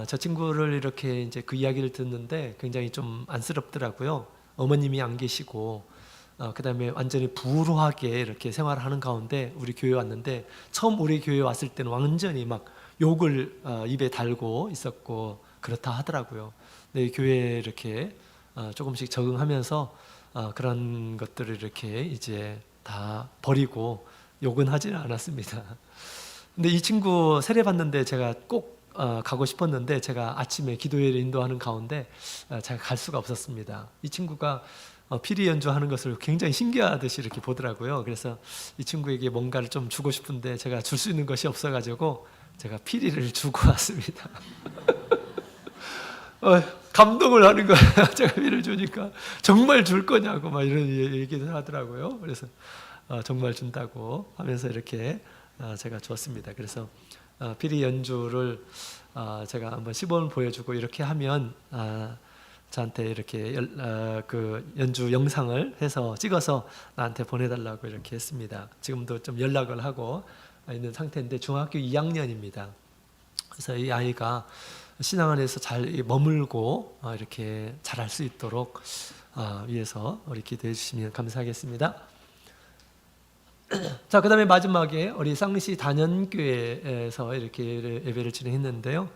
저 친구를 이렇게 이제 그 이야기를 듣는데 굉장히 좀 안쓰럽더라고요. 어머님이 안 계시고, 그 다음에 완전히 불우하게 이렇게 생활하는 가운데 우리 교회 왔는데, 처음 우리 교회 왔을 때는 완전히 막 욕을 입에 달고 있었고 그렇다 하더라고요. 근데 교회에 이렇게 조금씩 적응하면서 그런 것들을 이렇게 이제 다 버리고 욕은 하지는 않았습니다. 근데 이 친구 세례 받는데 제가 꼭 가고 싶었는데, 제가 아침에 기도회를 인도하는 가운데 제가 갈 수가 없었습니다. 이 친구가 피리 연주하는 것을 굉장히 신기하듯이 이렇게 보더라고요. 그래서 이 친구에게 뭔가를 좀 주고 싶은데 제가 줄 수 있는 것이 없어가지고 제가 피리를 주고 왔습니다. 감동을 하는 거예요. 제가 피리를 주니까 정말 줄 거냐고 막 이런 얘기를 하더라고요. 그래서 정말 준다고 하면서 이렇게 제가 줬습니다. 그래서 피리 연주를 제가 한번 시범을 보여주고 이렇게 하면 저한테 이렇게 그 연주 영상을 해서 찍어서 나한테 보내달라고 이렇게 했습니다. 지금도 좀 연락을 하고 있는 상태인데 중학교 2학년입니다. 그래서 이 아이가 신앙 안에서 잘 머물고 이렇게 잘할 수 있도록 위해서 우리 기도해 주시면 감사하겠습니다. 자, 그 다음에 마지막에 우리 쌍시 단연교회에서 이렇게 예배를 진행했는데요.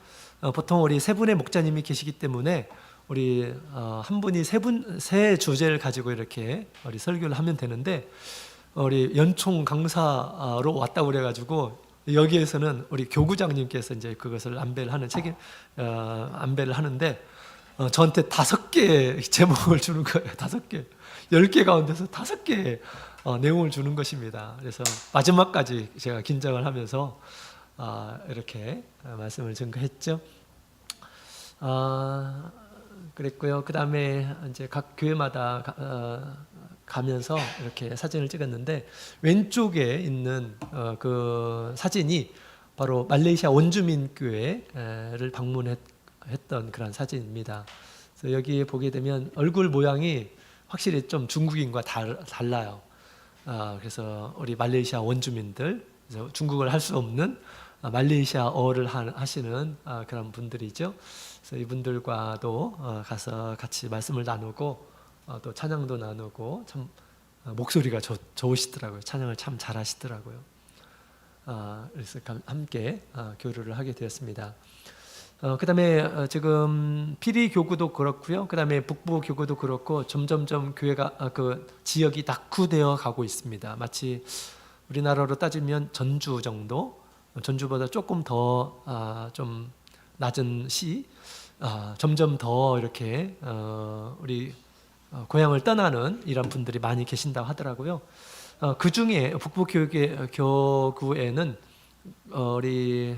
보통 우리 세 분의 목자님이 계시기 때문에 우리 한 분이 세 주제를 가지고 이렇게 우리 설교를 하면 되는데, 우리 연총 강사로 왔다고 그래가지고 여기에서는 우리 교구장님께서 이제 그것을 안배를 하는데 저한테 5개 제목을 주는 거예요. 5개, 10개 가운데서 5개 내용을 주는 것입니다. 그래서 마지막까지 제가 긴장을 하면서 이렇게 말씀을 증거했죠. 그랬고요. 그 다음에 이제 각 교회마다 가면서 이렇게 사진을 찍었는데, 왼쪽에 있는 그 사진이 바로 말레이시아 원주민 교회를 방문했던 그런 사진입니다. 그래서 여기에 보게 되면 얼굴 모양이 확실히 좀 중국인과 달라요. 그래서 우리 말레이시아 원주민들, 그래서 중국을 할 수 없는 말레이시아어를 하시는 그런 분들이죠. 그래서 이분들과도 가서 같이 말씀을 나누고 또 찬양도 나누고 참 목소리가 좋으시더라고요. 찬양을 참 잘하시더라고요. 그래서 함께 교류를 하게 되었습니다. 그다음에 지금 피리 교구도 그렇고요. 그다음에 북부 교구도 그렇고 점점점 교회가 그 지역이 낙후되어 가고 있습니다. 마치 우리나라로 따지면 전주 정도, 전주보다 조금 더 좀 낮은 시, 점점 더 이렇게 우리 고향을 떠나는 이런 분들이 많이 계신다고 하더라고요. 그 중에 북부 교구에는 우리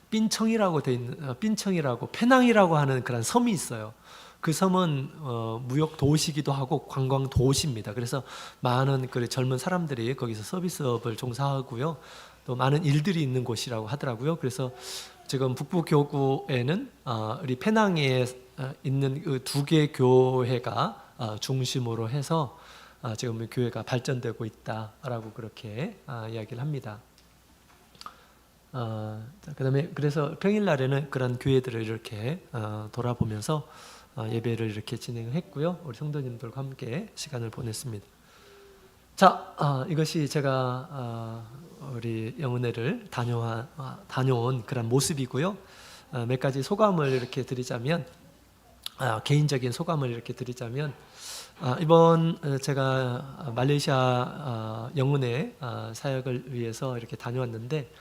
삔청이라고 돼 있는 삔청이라고 페낭이라고 하는 그런 섬이 있어요. 그 섬은 무역 도시기도 하고 관광 도시입니다. 그래서 많은 그 젊은 사람들이 거기서 서비스업을 종사하고요. 또 많은 일들이 있는 곳이라고 하더라고요. 그래서 지금 북부 교구에는 우리 페낭에 있는 그 두 개 교회가 중심으로 해서 지금 교회가 발전되고 있다라고 그렇게 이야기를 합니다. 그다음에 그래서 평일날에는 그런 교회들을 이렇게 돌아보면서 예배를 이렇게 진행했고요. 우리 성도님들과 함께 시간을 보냈습니다. 자, 이것이 제가 우리 영은회를 다녀온 그런 모습이고요. 몇 가지 소감을 이렇게 드리자면, 개인적인 소감을 이렇게 드리자면, 이번 제가 말레이시아 영은회 사역을 위해서 이렇게 다녀왔는데,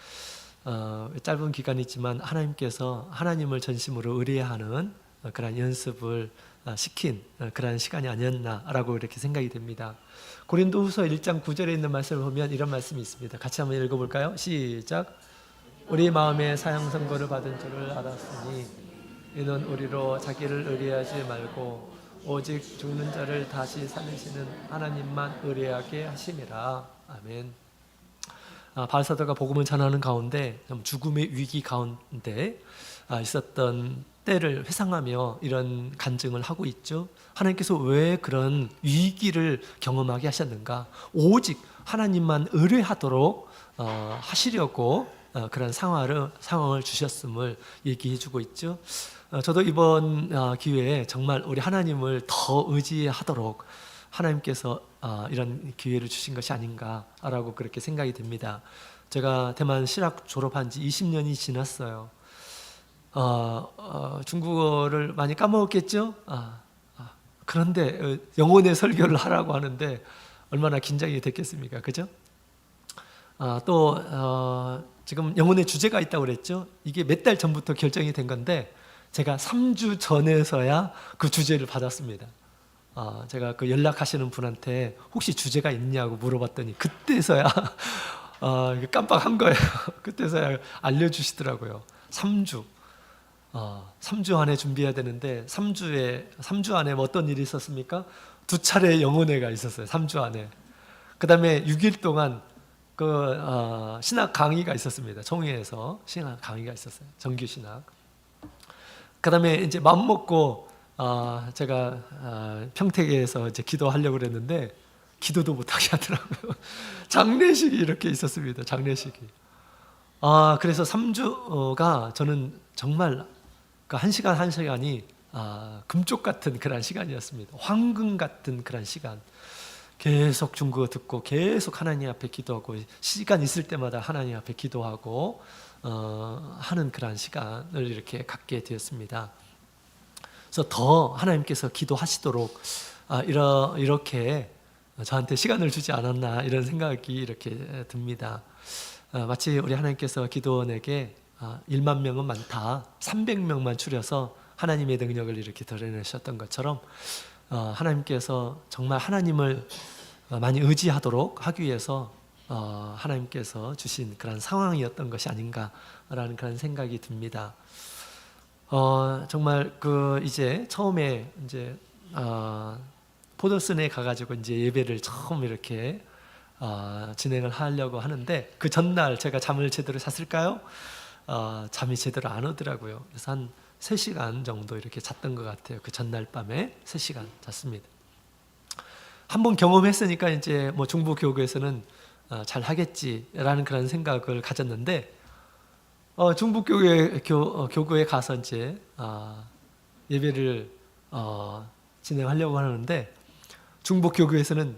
짧은 기간이지만 하나님께서 하나님을 전심으로 의뢰하는 그런 연습을 시킨 그런 시간이 아니었나라고 이렇게 생각이 됩니다. 고린도후서 1장 9절에 있는 말씀을 보면 이런 말씀이 있습니다. 같이 한번 읽어볼까요? 시작. 우리 마음에 사형 선고를 받은 줄을 알았으니 이는 우리로 자기를 의뢰하지 말고 오직 죽는 자를 다시 살리시는 하나님만 의뢰하게 하심이라. 아멘. 바울사도가 복음을 전하는 가운데 죽음의 위기 가운데 있었던 때를 회상하며 이런 간증을 하고 있죠. 하나님께서 왜 그런 위기를 경험하게 하셨는가? 오직 하나님만 의뢰하도록 하시려고 그런 상황을 주셨음을 얘기해주고 있죠. 저도 이번 기회에 정말 우리 하나님을 더 의지하도록 하나님께서 이런 기회를 주신 것이 아닌가라고 그렇게 생각이 됩니다. 제가 대만 실학 졸업한 지 20년이 지났어요. 중국어를 많이 까먹었겠죠? 그런데 영혼의 설교를 하라고 하는데 얼마나 긴장이 됐겠습니까? 그죠? 또 지금 영혼의 주제가 있다고 그랬죠? 이게 몇 달 전부터 결정이 된 건데 제가 3주 전에서야 그 주제를 받았습니다. 제가 그 연락하시는 분한테 혹시 주제가 있냐고 물어봤더니 그때서야 깜빡한 거예요. 그때서야 알려주시더라고요. 3주. 3주 안에 준비해야 되는데 3주 안에 어떤 일이 있었습니까? 2차례 영혼회가 있었어요. 3주 안에. 그 다음에 6일 동안 그 신학 강의가 있었습니다. 총회에서 신학 강의가 있었어요. 정규 신학. 그 다음에 이제 마음 먹고 제가 평택에서 이제 기도하려고 그랬는데 기도도 못하게 하더라고요. 장례식이 이렇게 있었습니다. 장례식이. 그래서 3주가 저는 정말 그 1시간 1시간이 금쪽 같은 그런 시간이었습니다. 황금 같은 그런 시간. 계속 중국어 듣고 계속 하나님 앞에 기도하고 시간 있을 때마다 하나님 앞에 기도하고 하는 그런 시간을 이렇게 갖게 되었습니다. 그래서 더 하나님께서 기도하시도록 이렇게 저한테 시간을 주지 않았나 이런 생각이 이렇게 듭니다. 마치 우리 하나님께서 기도원에게 1만 명은 많다 300명만 줄여서 하나님의 능력을 이렇게 드러내셨던 것처럼 하나님께서 정말 하나님을 많이 의지하도록 하기 위해서 하나님께서 주신 그런 상황이었던 것이 아닌가라는 그런 생각이 듭니다. 정말 이제 처음에 이제 포도슨에 가가지고 이제 예배를 처음 이렇게 진행을 하려고 하는데 그 전날 제가 잠을 제대로 잤을까요? 잠이 제대로 안 오더라고요. 그래서 한 3시간 정도 이렇게 잤던 것 같아요. 그 전날 밤에 3시간 잤습니다. 한번 경험했으니까 이제 뭐 중부 교구에서는 잘 하겠지라는 그런 생각을 가졌는데 중북교회 교구에 가서 이제 예배를 진행하려고 하는데 중북교구에서는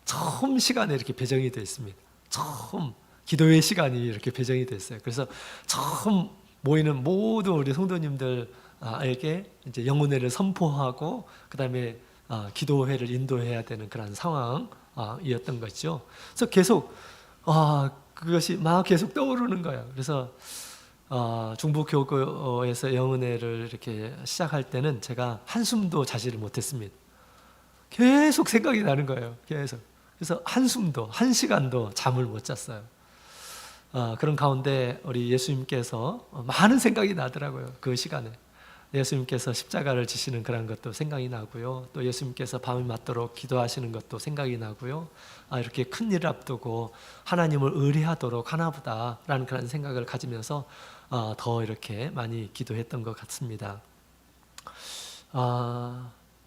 처음 시간에 이렇게 배정이 되어 있습니다. 처음 기도회 시간이 이렇게 배정이 됐어요. 그래서 처음 모이는 모든 우리 성도님들에게 이제 영혼회를 선포하고 그 다음에 기도회를 인도해야 되는 그런 상황이었던 거죠. 그래서 계속 그것이 막 계속 떠오르는 거예요. 그래서 중부교구에서 영혼회를 이렇게 시작할 때는 제가 한숨도 자지를 못했습니다. 계속 생각이 나는 거예요. 계속. 그래서 한숨도, 한 시간도 잠을 못 잤어요. 그런 가운데 우리 예수님께서 많은 생각이 나더라고요. 그 시간에. 예수님께서 십자가를 지시는 그런 것도 생각이 나고요. 또 예수님께서 밤이 맞도록 기도하시는 것도 생각이 나고요. 이렇게 큰 일을 앞두고 하나님을 의뢰하도록 하나보다라는 그런 생각을 가지면서 더 이렇게 많이 기도했던 것 같습니다.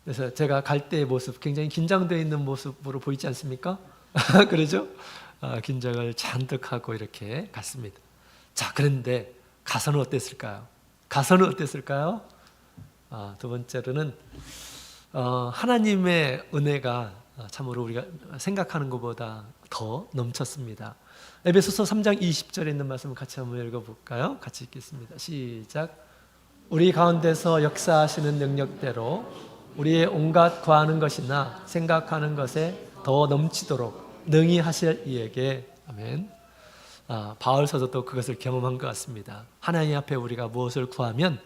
그래서 제가 갈 때의 모습 굉장히 긴장되어 있는 모습으로 보이지 않습니까? 그러죠? 긴장을 잔뜩 하고 이렇게 갔습니다. 자, 그런데 가서는 어땠을까요? 두 번째로는 하나님의 은혜가 참으로 우리가 생각하는 것보다 더 넘쳤습니다. 에베소서 3장 20절에 있는 말씀을 같이 한번 읽어볼까요? 같이 읽겠습니다. 시작. 우리 가운데서 역사하시는 능력대로 우리의 온갖 구하는 것이나 생각하는 것에 더 넘치도록 능히 하실 이에게. 아멘. 바울 사도도 그것을 경험한 것 같습니다. 하나님 앞에 우리가 무엇을 구하면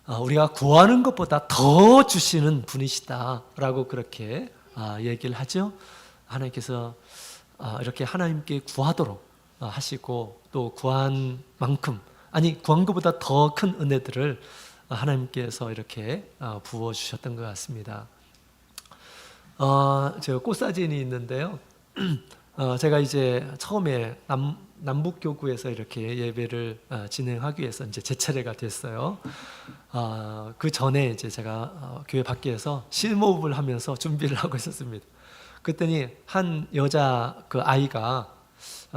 우리가 구하는 것보다 더 주시는 분이시다라고 그렇게 얘기를 하죠. 하나님께서 이렇게 하나님께 구하도록 하시고 또 구한 만큼 구한 것보다 더 큰 은혜들을 하나님께서 이렇게 부어주셨던 것 같습니다. 제가 꽃사진이 있는데요. 제가 이제 처음에 남북교구에서 이렇게 예배를 진행하기 위해서 이제 제 차례가 됐어요. 그 전에 이제 제가 교회 밖에서 실무업을 하면서 준비를 하고 있었습니다. 그랬더니 한 여자 그 아이가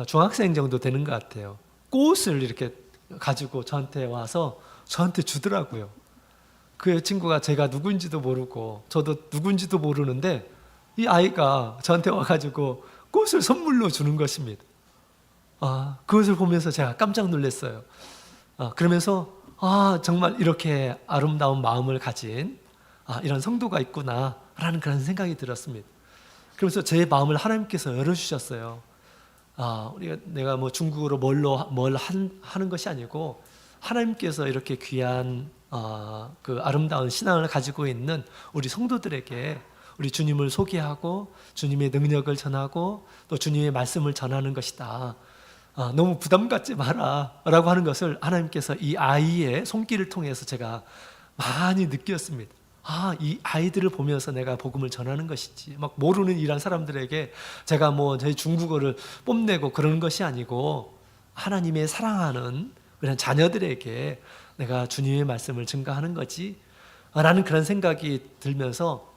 중학생 정도 되는 것 같아요. 꽃을 이렇게 가지고 저한테 와서 저한테 주더라고요. 그 친구가 제가 누군지도 모르고 저도 누군지도 모르는데 이 아이가 저한테 와가지고 꽃을 선물로 주는 것입니다. 그것을 보면서 제가 깜짝 놀랐어요. 그러면서 정말 이렇게 아름다운 마음을 가진 이런 성도가 있구나라는 그런 생각이 들었습니다. 그러면서 제 마음을 하나님께서 열어주셨어요. 내가 뭐 중국어로 뭘 하는 것이 아니고 하나님께서 이렇게 귀한 그 아름다운 신앙을 가지고 있는 우리 성도들에게 우리 주님을 소개하고 주님의 능력을 전하고 또 주님의 말씀을 전하는 것이다. 너무 부담 갖지 마라 라고 하는 것을 하나님께서 이 아이의 손길을 통해서 제가 많이 느꼈습니다. 이 아이들을 보면서 내가 복음을 전하는 것이지 막 모르는 이란 사람들에게 제가 뭐 저희 중국어를 뽐내고 그러는 것이 아니고 하나님의 사랑하는 그런 자녀들에게 내가 주님의 말씀을 증거하는 거지 라는 그런 생각이 들면서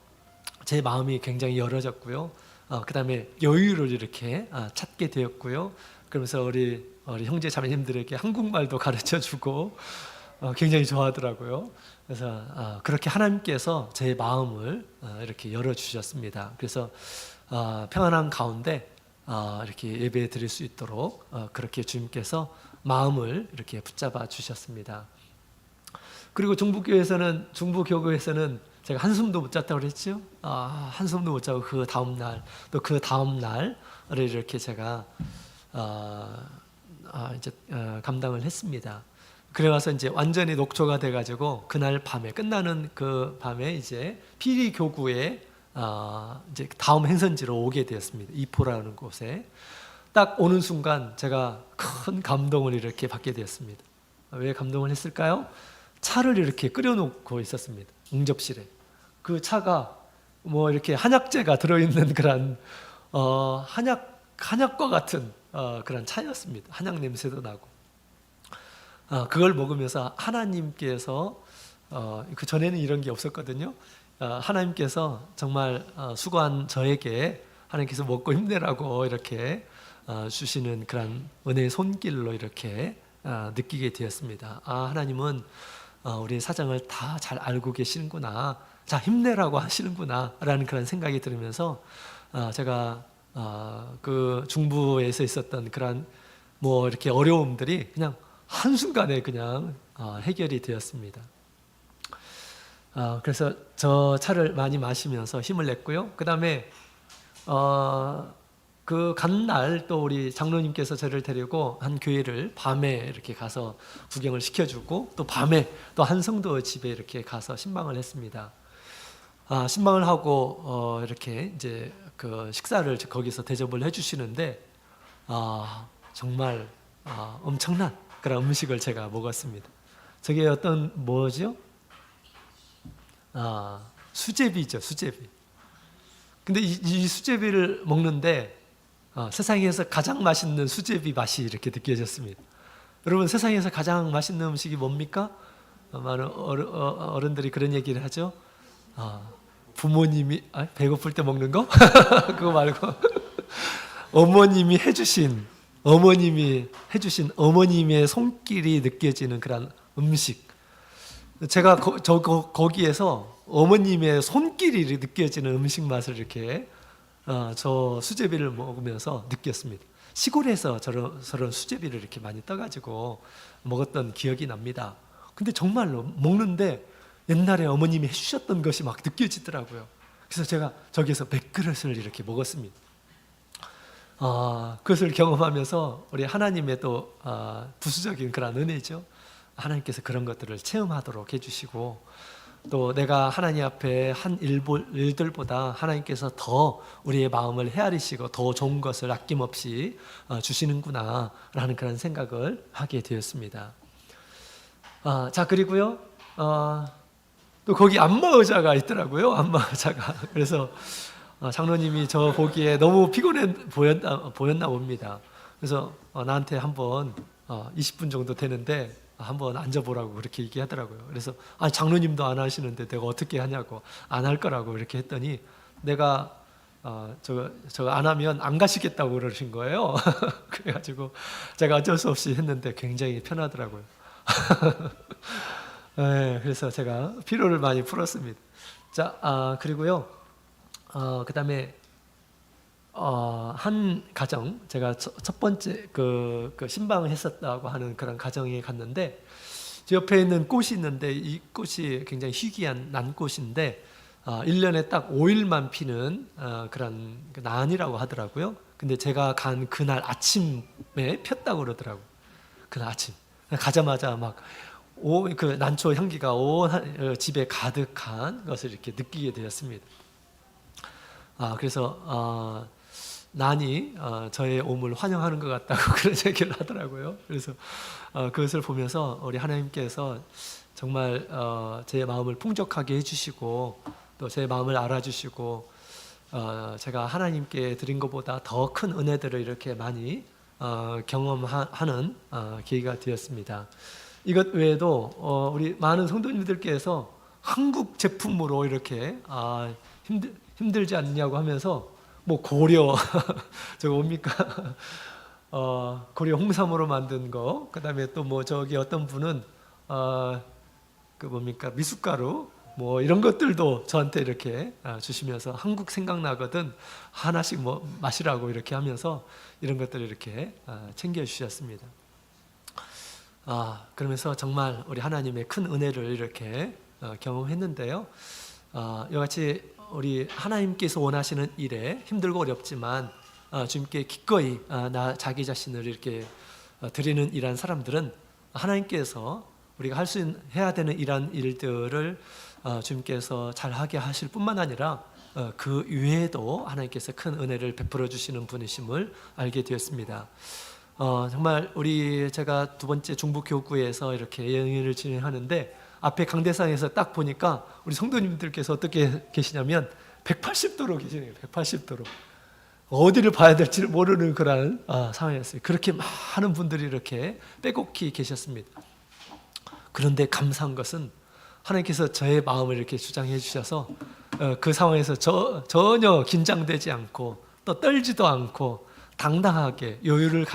제 마음이 굉장히 열어졌고요. 그 다음에 여유를 이렇게 찾게 되었고요. 그러면서 우리 형제 자매님들에게 한국말도 가르쳐주고 굉장히 좋아하더라고요. 그래서 그렇게 하나님께서 제 마음을 이렇게 열어주셨습니다. 그래서 평안한 가운데 이렇게 예배 드릴 수 있도록 그렇게 주님께서 마음을 이렇게 붙잡아 주셨습니다. 그리고 중부교구에서는 제가 한숨도 못 잤다고 그랬죠. 한숨도 못 자고 그 다음 날 또 그 다음 날을 이렇게 제가 이제 감당을 했습니다. 그래 와서 이제 완전히 녹초가 돼가지고 그날 밤에 끝나는 그 밤에 이제 피리교구에 이제 다음 행선지로 오게 되었습니다. 이포라는 곳에 딱 오는 순간 제가 큰 감동을 이렇게 받게 되었습니다. 왜 감동을 했을까요? 차를 이렇게 끓여놓고 있었습니다. 응접실에. 그 차가 뭐 이렇게 한약재가 들어있는 그런 한약과 같은 그런 차였습니다. 한약 냄새도 나고. 그걸 먹으면서 하나님께서 그 전에는 이런 게 없었거든요. 하나님께서 정말 수고한 저에게 하나님께서 먹고 힘내라고 이렇게 주시는 그런 은혜의 손길로 이렇게 느끼게 되었습니다. 하나님은 우리 사정을 다 잘 알고 계시는구나, 자 힘내라고 하시는구나 라는 그런 생각이 들으면서 제가 그 중부에서 있었던 그런 뭐 이렇게 어려움들이 그냥 한순간에 그냥 해결이 되었습니다. 그래서 저 차를 많이 마시면서 힘을 냈고요. 그 다음에 그 간날 또 우리 장로님께서 저를 데리고 한 교회를 밤에 이렇게 가서 구경을 시켜주고, 또 밤에 또 한 성도 집에 이렇게 가서 신방을 했습니다. 신방을 하고 이렇게 이제 그 식사를 거기서 대접을 해주시는데 정말 엄청난 그런 음식을 제가 먹었습니다. 저게 어떤 뭐죠? 수제비죠, 수제비. 근데 이 수제비를 먹는데 세상에서 가장 맛있는 수제비 맛이 이렇게 느껴졌습니다. 여러분, 세상에서 가장 맛있는 음식이 뭡니까? 많은 어른들이 그런 얘기를 하죠. 부모님이 배고플 때 먹는 거? 그거 말고 어머님이 해주신 어머님의 손길이 느껴지는 그런 음식. 제가 거기에서 어머님의 손길이 느껴지는 음식 맛을 이렇게 저 수제비를 먹으면서 느꼈습니다. 시골에서 저런 수제비를 이렇게 많이 떠가지고 먹었던 기억이 납니다. 근데 정말로 먹는데 옛날에 어머님이 해주셨던 것이 막 느껴지더라고요. 그래서 제가 저기서 100그릇을 이렇게 먹었습니다. 그것을 경험하면서 우리 하나님의 또 부수적인 그런 은혜죠. 하나님께서 그런 것들을 체험하도록 해주시고, 또 내가 하나님 앞에 한 일들보다 하나님께서 더 우리의 마음을 헤아리시고 더 좋은 것을 아낌없이 주시는구나 라는 그런 생각을 하게 되었습니다. 자, 그리고요 또 거기 안마의자가 있더라고요. 안마의자가. 그래서 장로님이 저 보기에 너무 피곤해 보였나 봅니다. 그래서 나한테 한번 20분 정도 되는데 한번 앉아보라고 그렇게 얘기하더라고요. 그래서 장로님도 안 하시는데 내가 어떻게 하냐고, 안 할 거라고 이렇게 했더니 내가 저거 안 하면 안 가시겠다고 그러신 거예요. 그래가지고 제가 어쩔 수 없이 했는데 굉장히 편하더라고요. 네, 그래서 제가 피로를 많이 풀었습니다. 자, 그리고요 그 다음에 한 가정, 제가 첫 번째 그 신방을 했었다고 하는 그런 가정에 갔는데, 저 옆에 있는 꽃이 있는데 이 꽃이 굉장히 희귀한 난꽃인데 1년에 딱 5일만 피는 그런 난이라고 하더라고요. 근데 제가 간 그날 아침에 폈다고 그러더라고요. 그날 아침 가자마자 막 그 난초 향기가 온 집에 가득한 것을 이렇게 느끼게 되었습니다. 그래서 난이 저의 몸을 환영하는 것 같다고 그런 얘기를 하더라고요. 그래서 그것을 보면서 우리 하나님께서 정말 제 마음을 풍족하게 해주시고 또 제 마음을 알아주시고 제가 하나님께 드린 것보다 더 큰 은혜들을 이렇게 많이 경험하는 계기가 되었습니다. 이것 외에도 우리 많은 성도님들께서 한국 제품으로 이렇게 힘들지 않냐고 하면서 뭐 고려 저거 뭡니까? 고려 홍삼으로 만든 거, 그다음에 또 뭐 저기 어떤 분은 그 뭡니까? 미숫가루 뭐 이런 것들도 저한테 이렇게 주시면서 한국 생각나거든 하나씩 뭐 마시라고 이렇게 하면서 이런 것들을 이렇게 챙겨 주셨습니다. 그러면서 정말 우리 하나님의 큰 은혜를 이렇게 경험했는데요. 이같이 우리 하나님께서 원하시는 일에 힘들고 어렵지만 주님께 기꺼이 자기 자신을 이렇게 드리는 이러한 사람들은 하나님께서 우리가 해야 되는 이러한 일들을 주님께서 잘하게 하실 뿐만 아니라 그 외에도 하나님께서 큰 은혜를 베풀어 주시는 분이심을 알게 되었습니다. 정말 제가 두 번째 중부교구에서 이렇게 예언을 진행하는데 앞에 강대상에서 딱 보니까 우리 성도님들께서 어떻게 계시냐면 180도로 계시네요. 180도로. 어디를 봐야 될지 모르는 그런 상황이었어요. 그렇게 많은 분들이 이렇게 빼곡히 계셨습니다. 그런데 감사한 것은 하나님께서 저의 마음을 이렇게 주장해 주셔서 그 상황에서 전혀 긴장되지 않고 또 떨지도 않고 당당하게 여유를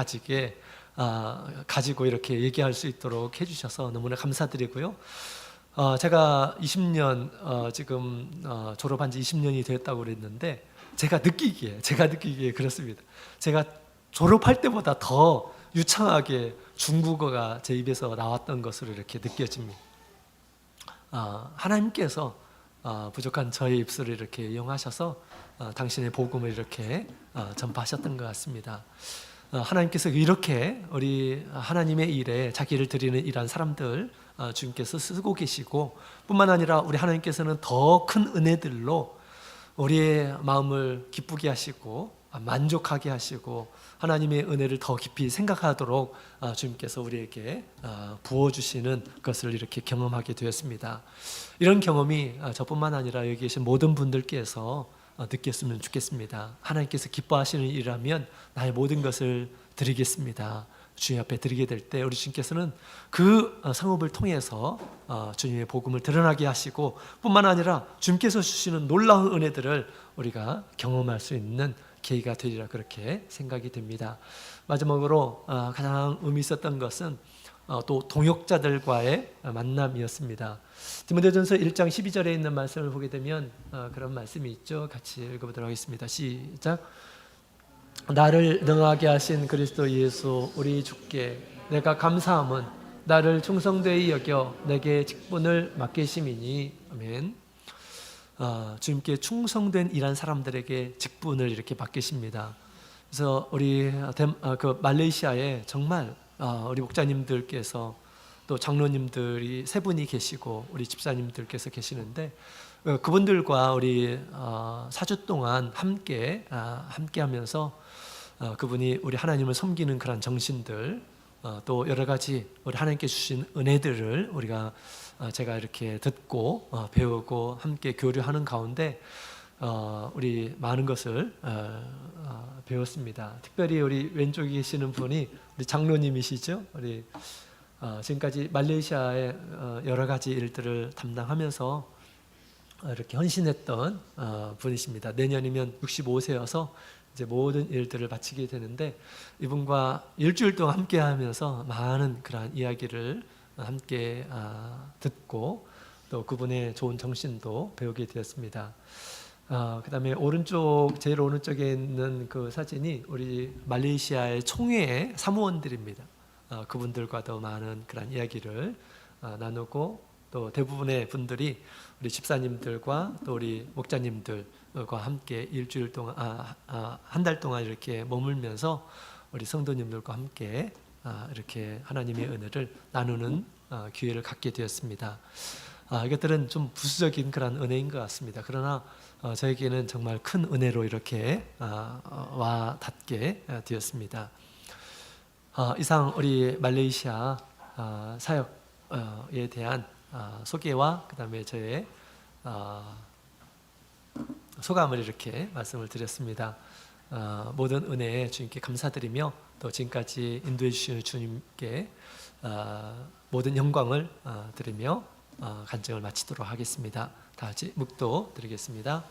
가지고 이렇게 얘기할 수 있도록 해주셔서 너무나 감사드리고요. 제가 20년 지금 졸업한 지 20년이 됐다고 그랬는데 제가 느끼기에 그렇습니다. 제가 졸업할 때보다 더 유창하게 중국어가 제 입에서 나왔던 것으로 이렇게 느껴집니다. 하나님께서 부족한 저의 입술을 이렇게 이용하셔서 당신의 복음을 이렇게 전파하셨던 것 같습니다. 하나님께서 이렇게 우리 하나님의 일에 자기를 드리는 이러한 사람들 주님께서 쓰고 계시고, 뿐만 아니라 우리 하나님께서는 더 큰 은혜들로 우리의 마음을 기쁘게 하시고 만족하게 하시고 하나님의 은혜를 더 깊이 생각하도록 주님께서 우리에게 부어주시는 것을 이렇게 경험하게 되었습니다. 이런 경험이 저뿐만 아니라 여기 계신 모든 분들께서 느꼈으면 좋겠습니다. 하나님께서 기뻐하시는 일이라면 나의 모든 것을 드리겠습니다. 주님 앞에 드리게 될 때 우리 주님께서는 그 성읍을 통해서 주님의 복음을 드러나게 하시고, 뿐만 아니라 주님께서 주시는 놀라운 은혜들을 우리가 경험할 수 있는 계기가 되리라 그렇게 생각이 됩니다. 마지막으로 가장 의미 있었던 것은 또 동역자들과의 만남이었습니다. 디모데전서 1장 12절에 있는 말씀을 보게 되면 그런 말씀이 있죠. 같이 읽어보도록 하겠습니다. 시작. 나를 능하게 하신 그리스도 예수 우리 주께 내가 감사함은 나를 충성되이 여겨 내게 직분을 맡기심이니. 아멘. 주님께 충성된 일한 사람들에게 직분을 이렇게 맡기십니다. 그래서 우리 그 말레이시아에 정말 우리 목자님들께서 또 장로님들이 세 분이 계시고 우리 집사님들께서 계시는데, 그분들과 우리 4주 동안 함께 하면서 그분이 우리 하나님을 섬기는 그런 정신들, 또 여러 가지 우리 하나님께 주신 은혜들을 우리가 제가 이렇게 듣고 배우고 함께 교류하는 가운데 우리 많은 것을 배웠습니다. 특별히 우리 왼쪽에 계시는 분이 우리 장로님이시죠. 우리 지금까지 말레이시아의 여러 가지 일들을 담당하면서 이렇게 헌신했던 분이십니다. 내년이면 65세여서 이제 모든 일들을 마치게 되는데, 이분과 일주일 동안 함께 하면서 많은 그러한 이야기를 함께 듣고 또 그분의 좋은 정신도 배우게 되었습니다. 그 다음에 제일 오른쪽에 있는 그 사진이 우리 말레이시아의 총회의 사무원들입니다. 그분들과도 많은 그런 이야기를 나누고, 또 대부분의 분들이 우리 집사님들과 또 우리 목자님들과 함께 일주일 동안 한 달 동안 이렇게 머물면서 우리 성도님들과 함께 이렇게 하나님의 은혜를 나누는 기회를 갖게 되었습니다. 이것들은 좀 부수적인 그런 은혜인 것 같습니다. 그러나 저에게는 정말 큰 은혜로 이렇게 와 닿게 되었습니다. 이상 우리 말레이시아 사역에 대한 소개와 그 다음에 저의 소감을 이렇게 말씀을 드렸습니다. 모든 은혜에 주님께 감사드리며 또 지금까지 인도해 주신 주님께 모든 영광을 드리며 간증을 마치도록 하겠습니다. 다 같이 묵도 드리겠습니다.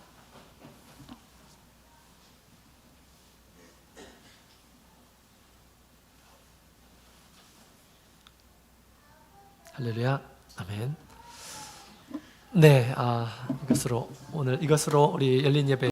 할렐루야, 아멘. 네, 이것으로 우리 열린 예배